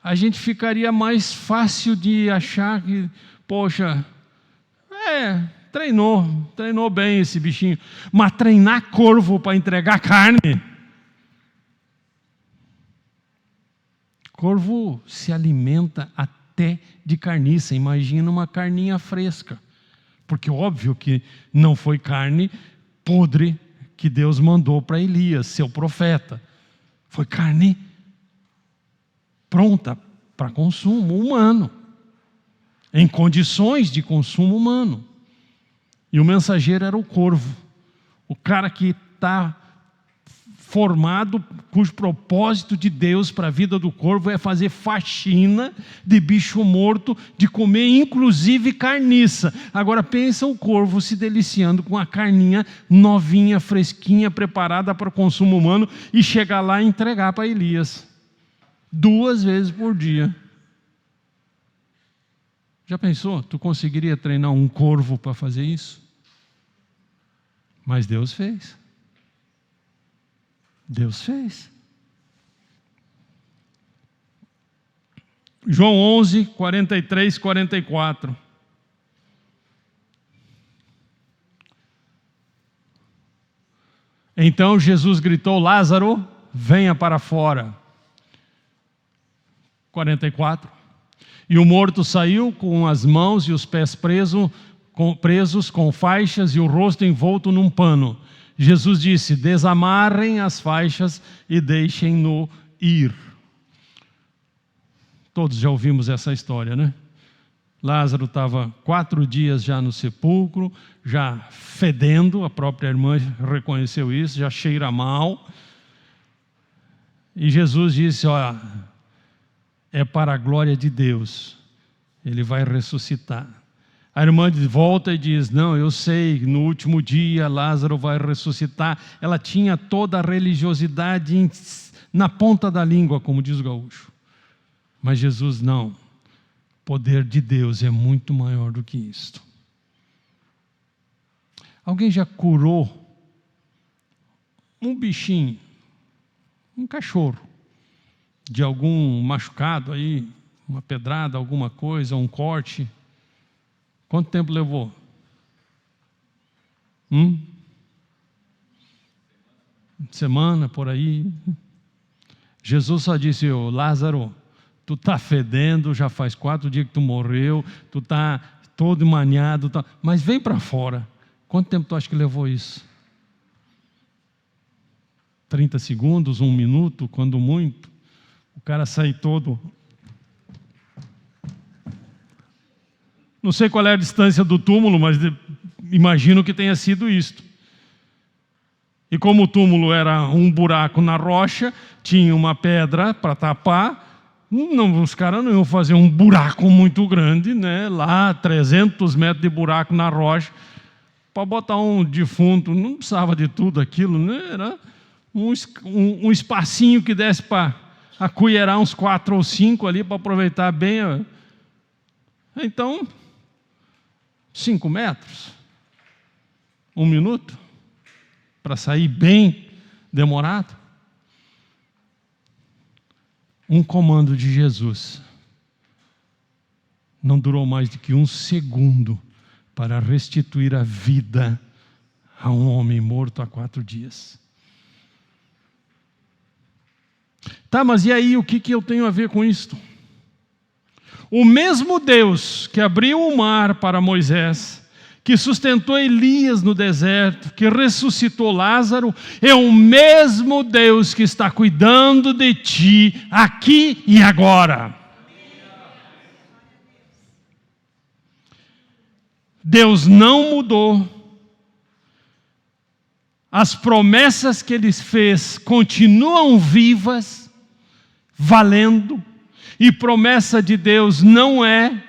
a gente ficaria mais fácil de achar que, poxa, treinou bem esse bichinho, mas treinar corvo para entregar carne? Corvo se alimenta até de carniça, imagina uma carninha fresca, porque óbvio que não foi carne podre que Deus mandou para Elias, seu profeta, foi carne pronta para consumo humano, em condições de consumo humano. E o mensageiro era o corvo, o cara que está formado, cujo propósito de Deus para a vida do corvo é fazer faxina de bicho morto, de comer inclusive carniça. Agora pensa o corvo se deliciando com a carninha novinha, fresquinha, preparada para o consumo humano, e chegar lá e entregar para Elias 2 vezes por dia. Já pensou? Tu conseguiria treinar um corvo para fazer isso? Mas Deus fez. Deus fez. João 11, 43, 44. Então Jesus gritou: Lázaro, venha para fora. 44. E o morto saiu com as mãos e os pés presos com faixas e o rosto envolto num pano. Jesus disse: desamarrem as faixas e deixem-no ir. Todos já ouvimos essa história, né? Lázaro estava 4 dias já no sepulcro, já fedendo, a própria irmã reconheceu isso, já cheira mal. E Jesus disse: olha, é para a glória de Deus, ele vai ressuscitar. A irmã volta e diz: não, eu sei, no último dia Lázaro vai ressuscitar. Ela tinha toda a religiosidade na ponta da língua, como diz o gaúcho. Mas Jesus não. O poder de Deus é muito maior do que isto. Alguém já curou um bichinho, um cachorro, de algum machucado aí, uma pedrada, alguma coisa, um corte? Quanto tempo levou? Semana, por aí. Jesus só disse: ô Lázaro, tu está fedendo, já faz 4 dias que tu morreu, tu está todo maniado, mas vem para fora. Quanto tempo tu acha que levou isso? 30 segundos, 1 minuto, quando muito. O cara sai todo... Não sei qual é a distância do túmulo, mas imagino que tenha sido isto. E como o túmulo era um buraco na rocha, tinha uma pedra para tapar, os caras não iam fazer um buraco muito grande, né? Lá, 300 metros de buraco na rocha, para botar um defunto. Não precisava de tudo aquilo, né? Era um espacinho que desse para acolherar uns 4 ou 5 ali, para aproveitar bem. Então, 5 metros, 1 minuto, para sair bem demorado. Um comando de Jesus não durou mais do que 1 segundo para restituir a vida a um homem morto há 4 dias. Tá, mas e aí, o que eu tenho a ver com isto? O mesmo Deus que abriu o mar para Moisés, que sustentou Elias no deserto, que ressuscitou Lázaro, é o mesmo Deus que está cuidando de ti aqui e agora. Deus não mudou. As promessas que Ele fez continuam vivas, valendo. E promessa de Deus não é...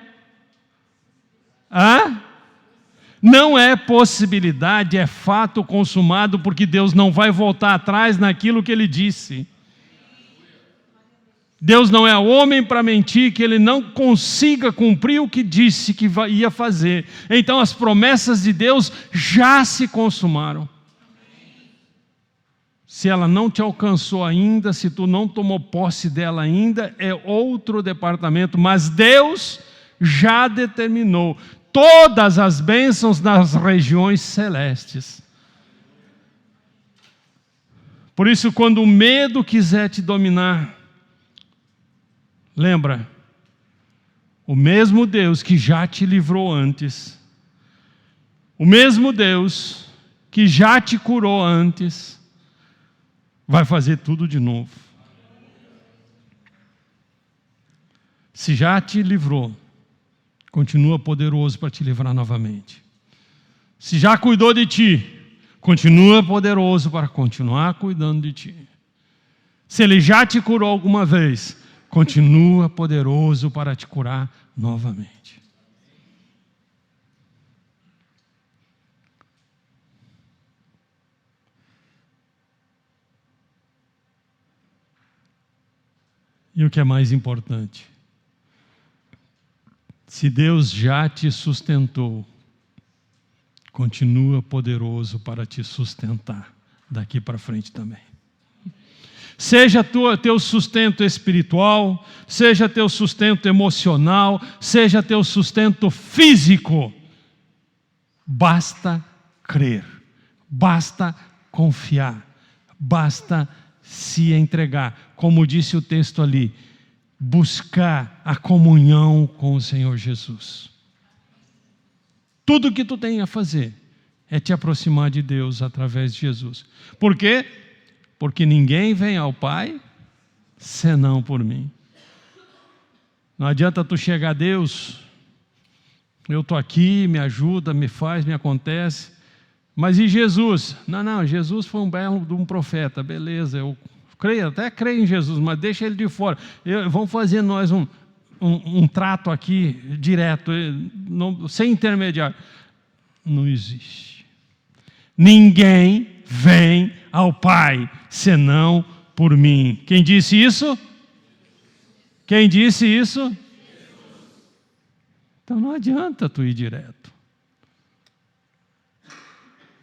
Não é possibilidade, é fato consumado, porque Deus não vai voltar atrás naquilo que Ele disse. Deus não é homem para mentir, que Ele não consiga cumprir o que disse que ia fazer. Então as promessas de Deus já se consumaram. Se ela não te alcançou ainda, se tu não tomou posse dela ainda, é outro departamento. Mas Deus já determinou todas as bênçãos nas regiões celestes. Por isso, quando o medo quiser te dominar, lembra, o mesmo Deus que já te livrou antes, o mesmo Deus que já te curou antes, vai fazer tudo de novo. Se já te livrou, continua poderoso para te livrar novamente. Se já cuidou de ti, continua poderoso para continuar cuidando de ti. Se Ele já te curou alguma vez, continua poderoso para te curar novamente. E o que é mais importante? Se Deus já te sustentou, continua poderoso para te sustentar daqui para frente também. Seja teu sustento espiritual, seja teu sustento emocional, seja teu sustento físico, basta crer, basta confiar, basta se entregar. Como disse o texto ali, buscar a comunhão com o Senhor Jesus. Tudo o que tu tem a fazer é te aproximar de Deus através de Jesus. Por quê? Porque ninguém vem ao Pai senão por mim. Não adianta tu chegar a Deus, eu estou aqui, me ajuda, me faz, me acontece. Mas e Jesus? Não, Jesus foi um belo de um profeta, beleza, eu creio, até creio em Jesus, mas deixa Ele de fora. Vamos fazer nós um trato aqui, direto, sem intermediário. Não existe. Ninguém vem ao Pai, senão por mim. Quem disse isso? Quem disse isso? Então não adianta tu ir direto.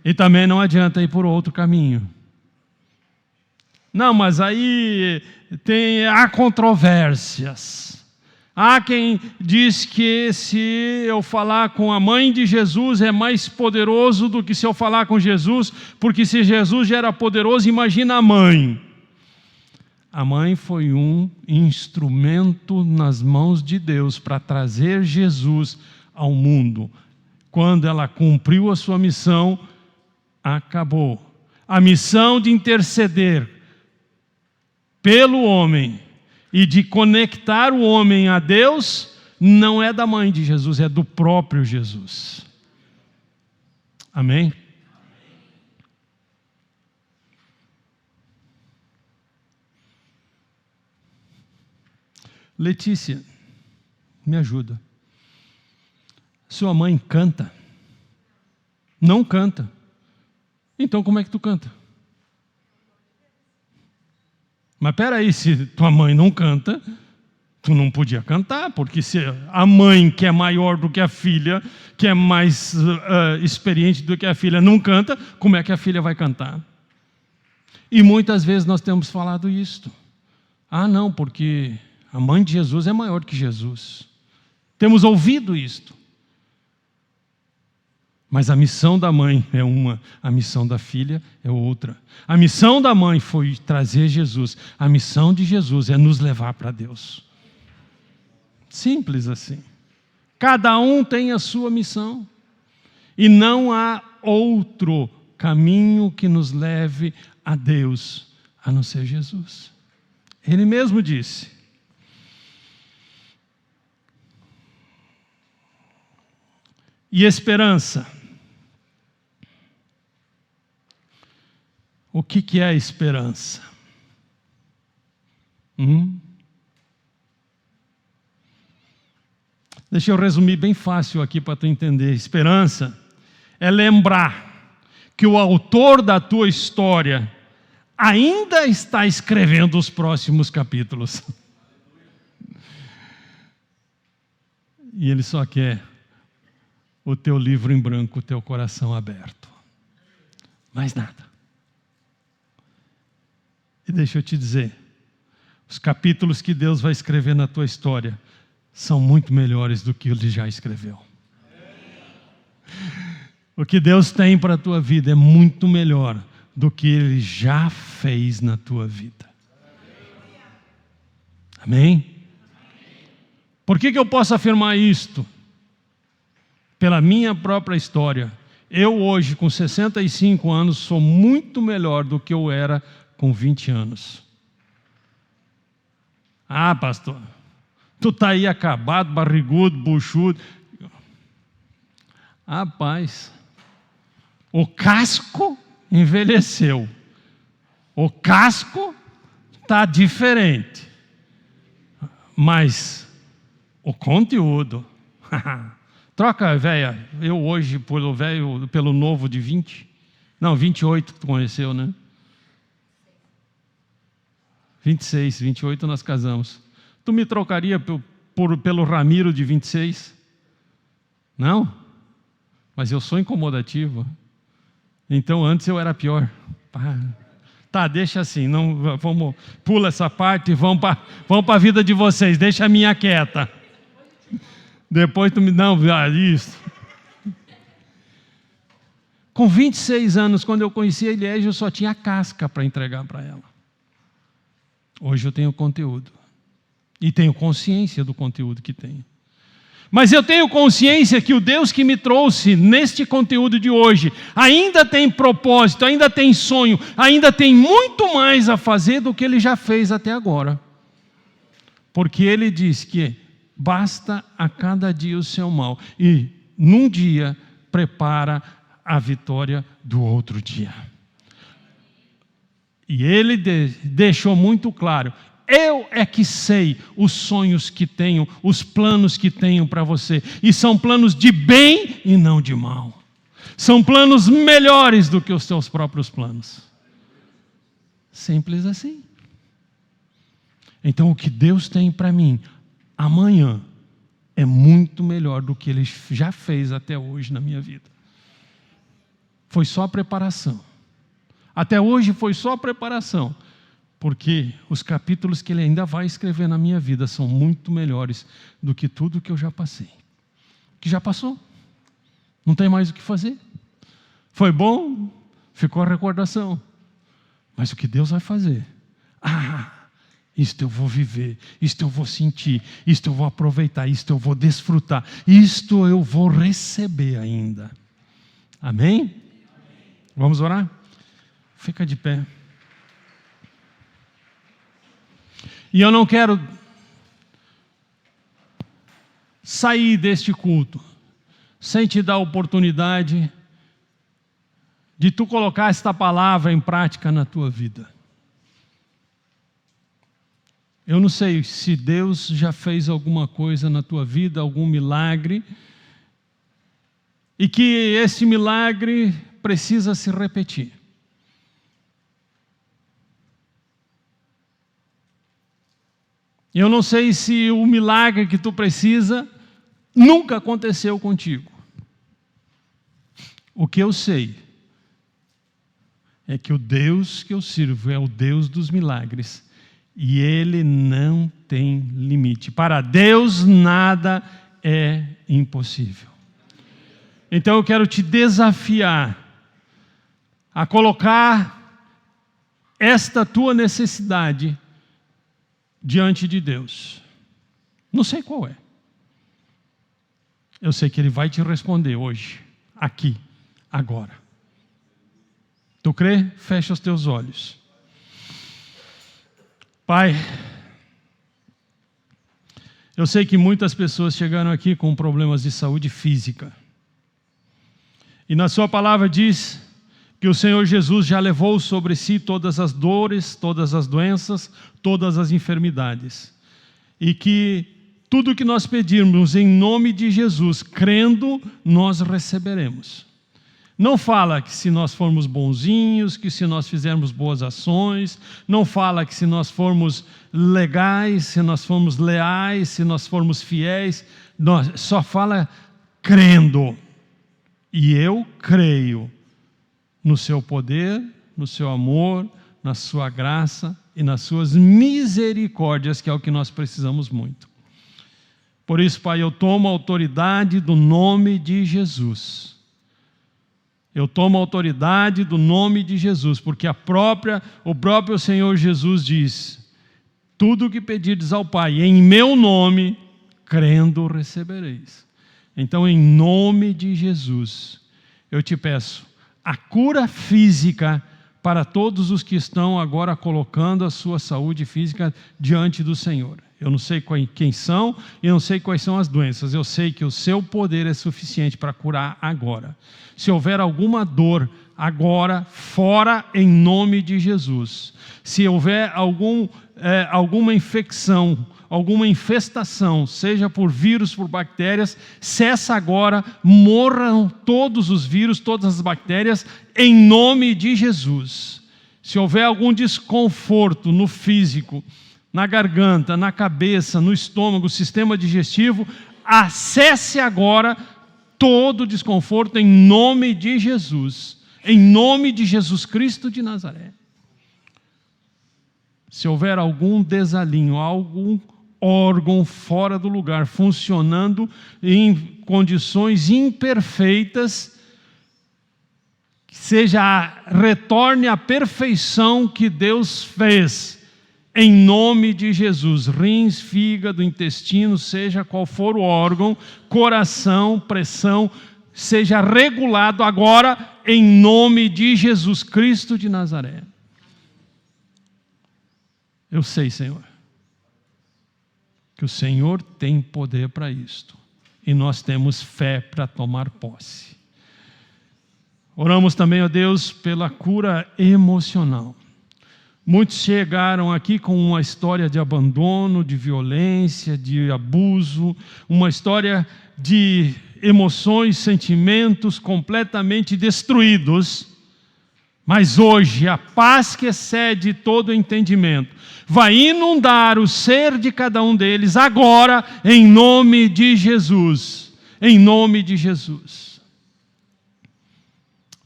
E também não adianta ir por outro caminho. Não, mas aí há controvérsias. Há quem diz que se eu falar com a mãe de Jesus é mais poderoso do que se eu falar com Jesus, porque se Jesus já era poderoso, imagina a mãe. A mãe foi um instrumento nas mãos de Deus para trazer Jesus ao mundo. Quando ela cumpriu a sua missão, acabou. A missão de interceder pelo homem e de conectar o homem a Deus não é da mãe de Jesus, é do próprio Jesus. Amém? Letícia, me ajuda. Sua mãe canta? Não canta. Então como é que tu canta? Mas peraí, se tua mãe não canta, tu não podia cantar, porque se a mãe, que é maior do que a filha, que é mais experiente do que a filha, não canta, como é que a filha vai cantar? E muitas vezes nós temos falado isto. Ah, não, porque a mãe de Jesus é maior que Jesus. Temos ouvido isto. Mas a missão da mãe é uma, a missão da filha é outra. A missão da mãe foi trazer Jesus. A missão de Jesus é nos levar para Deus. Simples assim. Cada um tem a sua missão. E não há outro caminho que nos leve a Deus, a não ser Jesus. Ele mesmo disse. E esperança. O que é a esperança? Deixa eu resumir bem fácil aqui para tu entender. Esperança é lembrar que o autor da tua história ainda está escrevendo os próximos capítulos. E ele só quer o teu livro em branco, o teu coração aberto. Mais nada. E deixa eu te dizer, os capítulos que Deus vai escrever na tua história são muito melhores do que Ele já escreveu. O que Deus tem para a tua vida é muito melhor do que Ele já fez na tua vida. Amém? Por que eu posso afirmar isto? Pela minha própria história. Eu hoje, com 65 anos, sou muito melhor do que eu era com 20 anos. Ah, pastor, tu está aí acabado, barrigudo, buchudo. Rapaz, o casco envelheceu. O casco está diferente. Mas o conteúdo... Troca, velha, eu hoje pelo velho, pelo novo de 20. Não, 28 que tu conheceu, né? 26, 28 nós casamos. Tu me trocaria pelo Ramiro de 26? Não? Mas eu sou incomodativo. Então antes eu era pior. Tá, deixa assim, não, vamos, pula essa parte e vamos para a vida de vocês, deixa a minha quieta. Depois tu me dá isso. Com 26 anos, quando eu conheci a Eliege, eu só tinha casca para entregar para ela. Hoje eu tenho conteúdo. E tenho consciência do conteúdo que tenho. Mas eu tenho consciência que o Deus que me trouxe neste conteúdo de hoje ainda tem propósito, ainda tem sonho, ainda tem muito mais a fazer do que Ele já fez até agora. Porque Ele diz que basta a cada dia o seu mal. E num dia prepara a vitória do outro dia. E Ele deixou muito claro, eu é que sei os sonhos que tenho, os planos que tenho para você. E são planos de bem e não de mal. São planos melhores do que os teus próprios planos. Simples assim. Então o que Deus tem para mim amanhã é muito melhor do que Ele já fez até hoje na minha vida. Foi só preparação. Até hoje foi só preparação, porque os capítulos que Ele ainda vai escrever na minha vida são muito melhores do que tudo que eu já passei. Que já passou. Não tem mais o que fazer. Foi bom, ficou a recordação. Mas o que Deus vai fazer? isto eu vou viver, isto eu vou sentir, isto eu vou aproveitar, isto eu vou desfrutar, isto eu vou receber ainda. Amém? Vamos orar? Fica de pé. E eu não quero sair deste culto sem te dar a oportunidade de tu colocar esta palavra em prática na tua vida. Eu não sei se Deus já fez alguma coisa na tua vida, algum milagre, e que esse milagre precisa se repetir. Eu não sei se o milagre que tu precisa nunca aconteceu contigo. O que eu sei é que o Deus que eu sirvo é o Deus dos milagres. E Ele não tem limite. Para Deus nada é impossível. Então eu quero te desafiar a colocar esta tua necessidade diante de Deus. Não sei qual é. Eu sei que Ele vai te responder hoje, aqui, agora. Tu crê? Fecha os teus olhos. Pai, eu sei que muitas pessoas chegaram aqui com problemas de saúde física. E na sua palavra diz que o Senhor Jesus já levou sobre si todas as dores, todas as doenças, todas as enfermidades. E que tudo que nós pedirmos em nome de Jesus, crendo, nós receberemos. Não fala que se nós formos bonzinhos, que se nós fizermos boas ações, não fala que se nós formos legais, se nós formos leais, se nós formos fiéis, só fala crendo. E eu creio no seu poder, no seu amor, na sua graça e nas suas misericórdias, que é o que nós precisamos muito. Por isso, Pai, eu tomo a autoridade do nome de Jesus. Eu tomo a autoridade do nome de Jesus, porque o próprio Senhor Jesus diz: tudo o que pedirdes ao Pai em meu nome, crendo recebereis. Então, em nome de Jesus, eu te peço a cura física para todos os que estão agora colocando a sua saúde física diante do Senhor. Eu não sei quem são e não sei quais são as doenças. Eu sei que o seu poder é suficiente para curar agora. Se houver alguma dor agora, fora em nome de Jesus. Se houver alguma infecção, alguma infestação, seja por vírus, por bactérias, cessa agora, morram todos os vírus, todas as bactérias, em nome de Jesus. Se houver algum desconforto no físico, na garganta, na cabeça, no estômago, sistema digestivo, acesse agora todo o desconforto em nome de Jesus, em nome de Jesus Cristo de Nazaré. Se houver algum desalinho, algum órgão fora do lugar, funcionando em condições imperfeitas, retorne à perfeição que Deus fez, em nome de Jesus. Rins, fígado, intestino, seja qual for o órgão, coração, pressão, seja regulado agora, em nome de Jesus Cristo de Nazaré. Eu sei, Senhor, que o Senhor tem poder para isto, e nós temos fé para tomar posse. Oramos também, ó Deus, pela cura emocional. Muitos chegaram aqui com uma história de abandono, de violência, de abuso, uma história de emoções, sentimentos completamente destruídos. Mas hoje, a paz que excede todo entendimento vai inundar o ser de cada um deles agora, em nome de Jesus. Em nome de Jesus.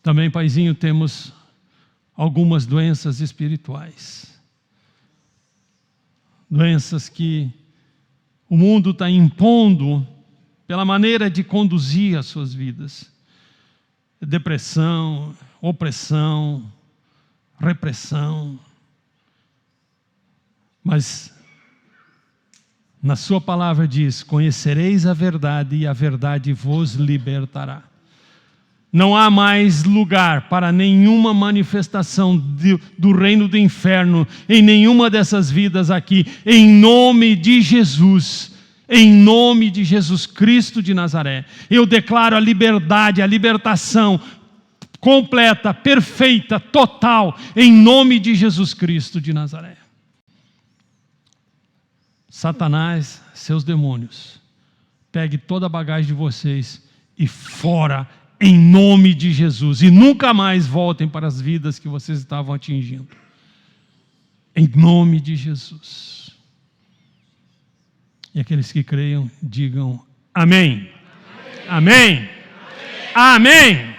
Também, Paizinho, temos algumas doenças espirituais. Doenças que o mundo está impondo pela maneira de conduzir as suas vidas. Depressão, opressão, repressão. Mas na sua palavra diz: conhecereis a verdade e a verdade vos libertará. Não há mais lugar para nenhuma manifestação do reino do inferno em nenhuma dessas vidas aqui, em nome de Jesus. Em nome de Jesus Cristo de Nazaré, eu declaro a liberdade, a libertação completa, perfeita, total, em nome de Jesus Cristo de Nazaré. Satanás, seus demônios, pegue toda a bagagem de vocês e fora, em nome de Jesus, e nunca mais voltem para as vidas que vocês estavam atingindo. Em nome de Jesus. E aqueles que creiam, digam amém. Amém. Amém. Amém. Amém.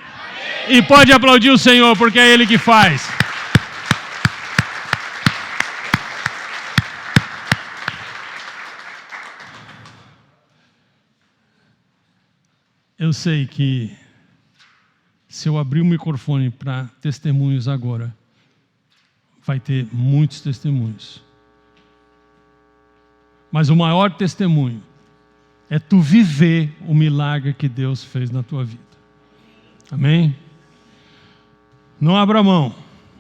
E pode aplaudir o Senhor, porque é Ele que faz. Eu sei que se eu abrir o microfone para testemunhos agora, vai ter muitos testemunhos. Mas o maior testemunho é tu viver o milagre que Deus fez na tua vida. Amém? Não abra mão.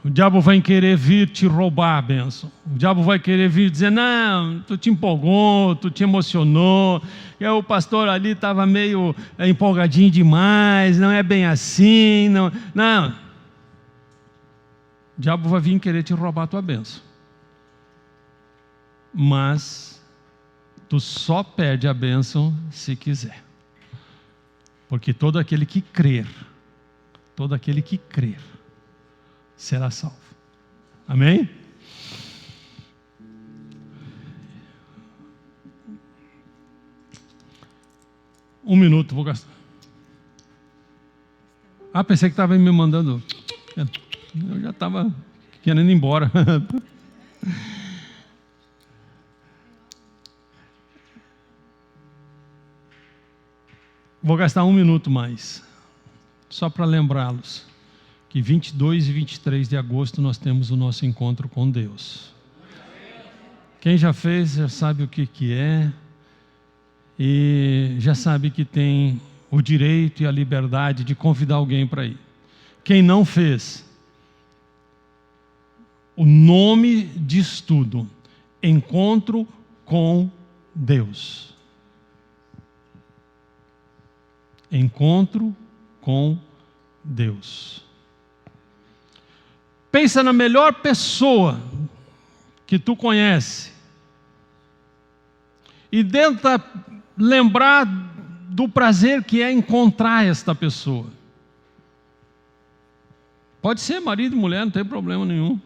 O diabo vai querer vir te roubar a bênção. O diabo vai querer vir dizer: não, tu te empolgou, tu te emocionou. O pastor ali estava meio empolgadinho demais, não é bem assim. Não. O diabo vai vir querer te roubar a tua bênção. Mas tu só perde a bênção se quiser. Porque todo aquele que crer, será salvo. Amém? Um minuto, vou gastar. Pensei que estava me mandando. Eu já estava querendo ir embora. Vou gastar um minuto mais, só para lembrá-los que 22 e 23 de agosto nós temos o nosso encontro com Deus. Quem já fez já sabe o que é e já sabe que tem o direito e a liberdade de convidar alguém para ir. Quem não fez, o nome diz tudo: encontro com Deus. Encontro com Deus. Pensa na melhor pessoa que tu conhece e tenta lembrar do prazer que é encontrar esta pessoa. Pode ser marido e mulher, não tem problema nenhum.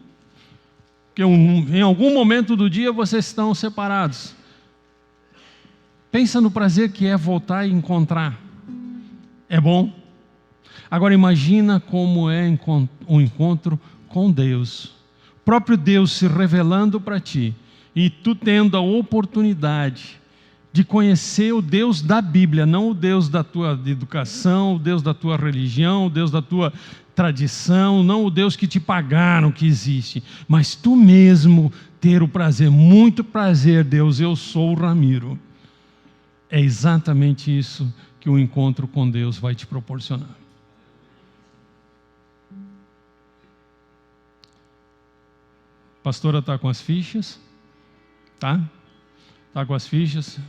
Porque em algum momento do dia vocês estão separados. Pensa no prazer que é voltar e encontrar. É bom? Agora imagina como é um encontro com Deus. O próprio Deus se revelando para ti. E tu tendo a oportunidade de conhecer o Deus da Bíblia, não o Deus da tua educação, o Deus da tua religião, o Deus da tua tradição, não o Deus que te pagaram que existe, mas tu mesmo ter o prazer, muito prazer, Deus, eu sou o Ramiro. É exatamente isso que o encontro com Deus vai te proporcionar. A pastora está com as fichas, tá? Está com as fichas.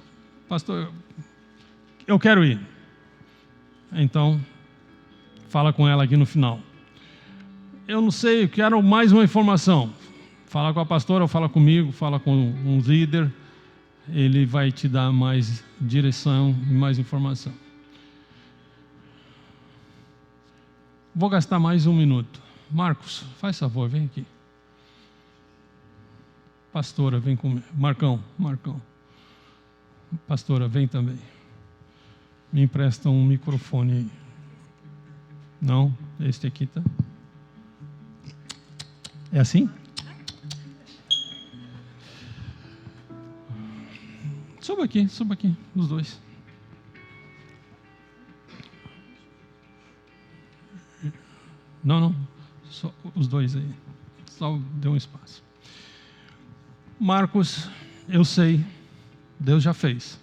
Pastor, eu quero ir. Então, fala com ela aqui no final. Eu não sei, eu quero mais uma informação. Fala com a pastora, ou fala comigo, fala com um líder. Ele vai te dar mais direção e mais informação. Vou gastar mais um minuto. Marcos, faz favor, vem aqui. Pastora, vem comigo. Marcão. Pastora, vem também. Me empresta um microfone aí. Não? Este aqui tá. É assim? Suba aqui, os dois. Não, só os dois aí. Só dê um espaço. Marcos, eu sei, Deus já fez,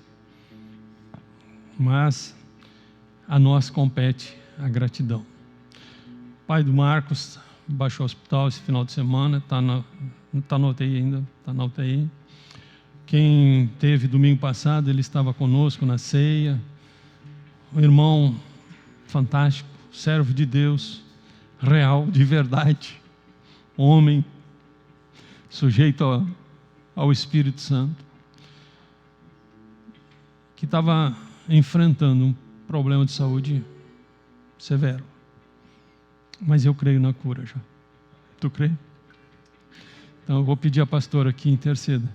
mas a nós compete a gratidão. O pai do Marcos baixou ao hospital esse final de semana, está na UTI ainda, está na UTI. Quem teve domingo passado, ele estava conosco na ceia, um irmão fantástico, servo de Deus, real, de verdade, homem, sujeito ao Espírito Santo, que estava enfrentando um problema de saúde severo. Mas eu creio na cura já. Tu crê? Então eu vou pedir à pastora que interceda.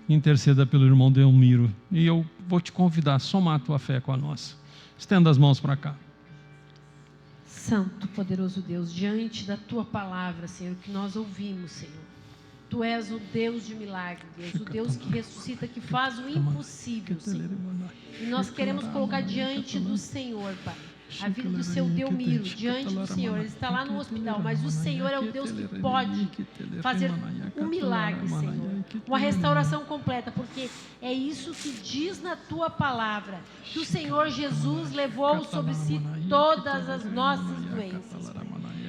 Interceda pelo irmão Delmiro. E eu vou te convidar a somar a tua fé com a nossa. Estenda as mãos para cá. Santo, poderoso Deus, diante da Tua palavra, Senhor, que nós ouvimos, Senhor. Tu és o Deus de milagre, Deus, o Deus que ressuscita, que faz o impossível, Senhor. E nós queremos colocar diante do Senhor, Pai, a vida do seu Delmiro, diante do Senhor. Ele está lá no hospital, mas o Senhor é o Deus que pode fazer um milagre, Senhor. Uma restauração completa, porque é isso que diz na Tua palavra, que o Senhor Jesus levou sobre si todas as nossas doenças, Pai.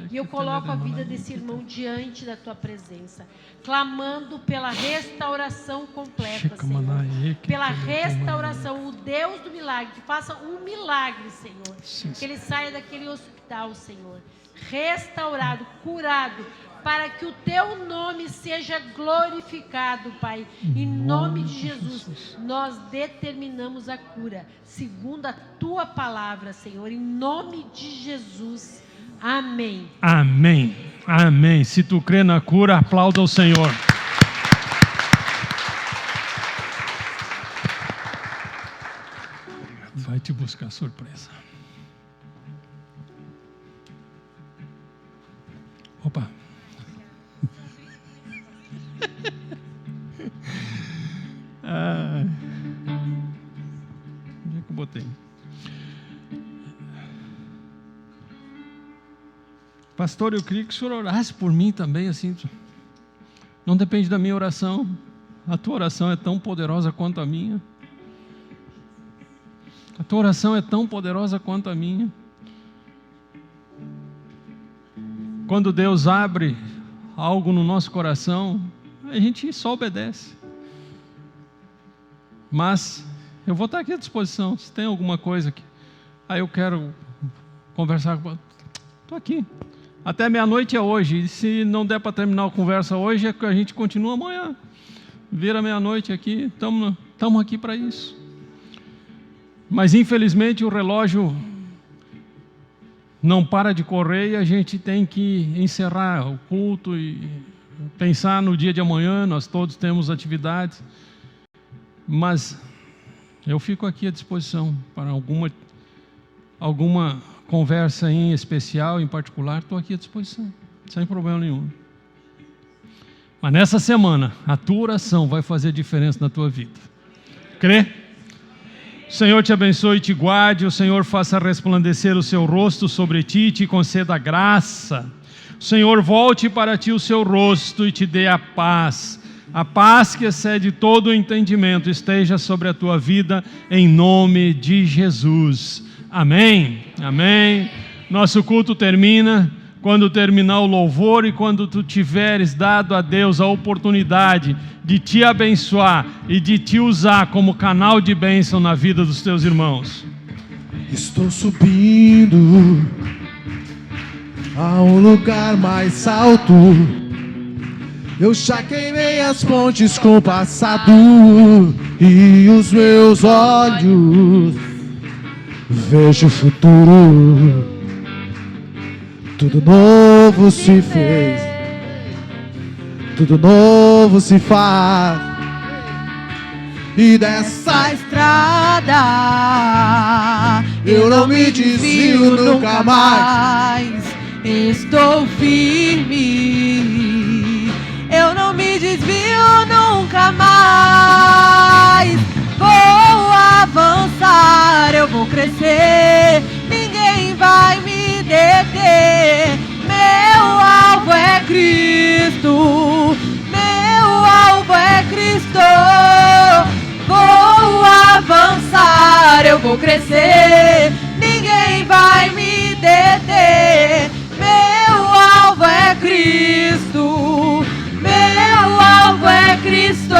E eu coloco a vida desse irmão diante da Tua presença, clamando pela restauração completa, Senhor. Pela restauração, o Deus do milagre, que faça um milagre, Senhor. Que ele saia daquele hospital, Senhor, restaurado, curado, para que o Teu nome seja glorificado, Pai. Em nome de Jesus, nós determinamos a cura, segundo a Tua palavra, Senhor. Em nome de Jesus. Amém. Amém. Amém. Se tu crê na cura, aplauda o Senhor. Vai te buscar surpresa. Opa. Onde é que eu botei? Pastor, eu queria que o senhor orasse por mim também, assim. Não depende da minha oração. A tua oração é tão poderosa quanto a minha. A tua oração é tão poderosa quanto a minha. Quando Deus abre algo no nosso coração, a gente só obedece. Mas eu vou estar aqui à disposição. Se tem alguma coisa que eu quero conversar com... Estou aqui. Até meia-noite é hoje. E se não der para terminar a conversa hoje, é que a gente continua amanhã. Vira meia-noite aqui. Estamos aqui para isso. Mas infelizmente o relógio não para de correr e a gente tem que encerrar o culto e pensar no dia de amanhã. Nós todos temos atividades. Mas eu fico aqui à disposição para alguma conversa em especial, em particular. Estou aqui à disposição, sem problema nenhum. Mas nessa semana, a tua oração vai fazer diferença na tua vida. Crê? O Senhor te abençoe e te guarde. O Senhor faça resplandecer o seu rosto sobre ti e te conceda graça. O Senhor volte para ti o seu rosto e te dê a paz. A paz que excede todo o entendimento esteja sobre a tua vida, em nome de Jesus. Amém. Amém. Nosso culto termina. Quando terminar o louvor e quando tu tiveres dado a Deus a oportunidade de te abençoar e de te usar como canal de bênção na vida dos teus irmãos. Estou subindo a um lugar mais alto. Eu já queimei as pontes com o passado e os meus olhos vejo o futuro. Tudo novo se fez, tudo novo se faz. E dessa estrada eu não me desvio nunca mais. Estou firme, eu não me desvio nunca mais. Vou avançar, eu vou crescer, ninguém vai me deter. Meu alvo vou crescer, ninguém vai me deter. Meu alvo é Cristo, meu alvo é Cristo.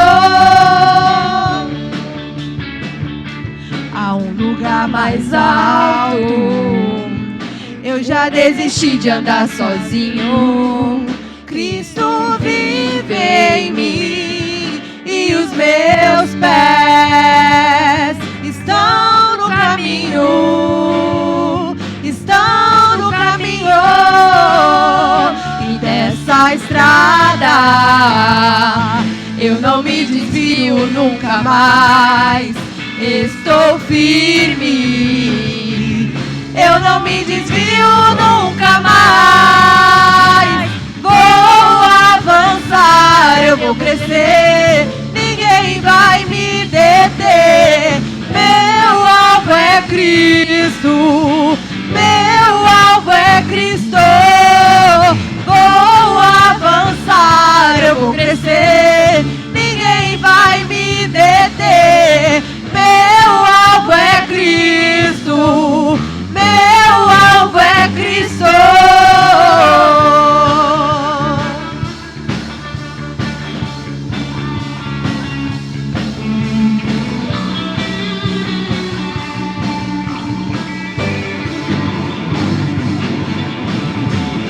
Há um lugar mais alto, eu já desisti de andar sozinho. Cristo vive em mim e os meus pés estão no caminho, estão no caminho. E dessa estrada eu não me desvio nunca mais. Estou firme, eu não me desvio nunca mais. Vou avançar, eu vou crescer, ninguém vai me deter. Meu alvo é Cristo, meu alvo é Cristo. Vou avançar, eu vou crescer, ninguém vai me deter. Meu alvo é Cristo, meu alvo é Cristo.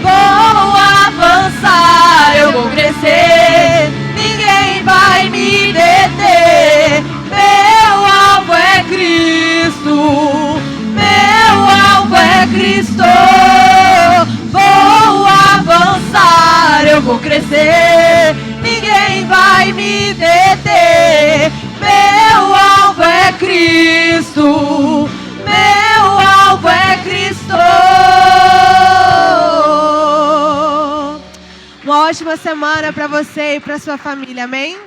Vou avançar, eu vou crescer, ninguém vai me deter. Meu alvo é Cristo, meu alvo é Cristo. Vou avançar, eu vou crescer, ninguém vai me deter. Meu alvo é Cristo, meu alvo é Cristo. Uma ótima semana para você e para sua família, amém?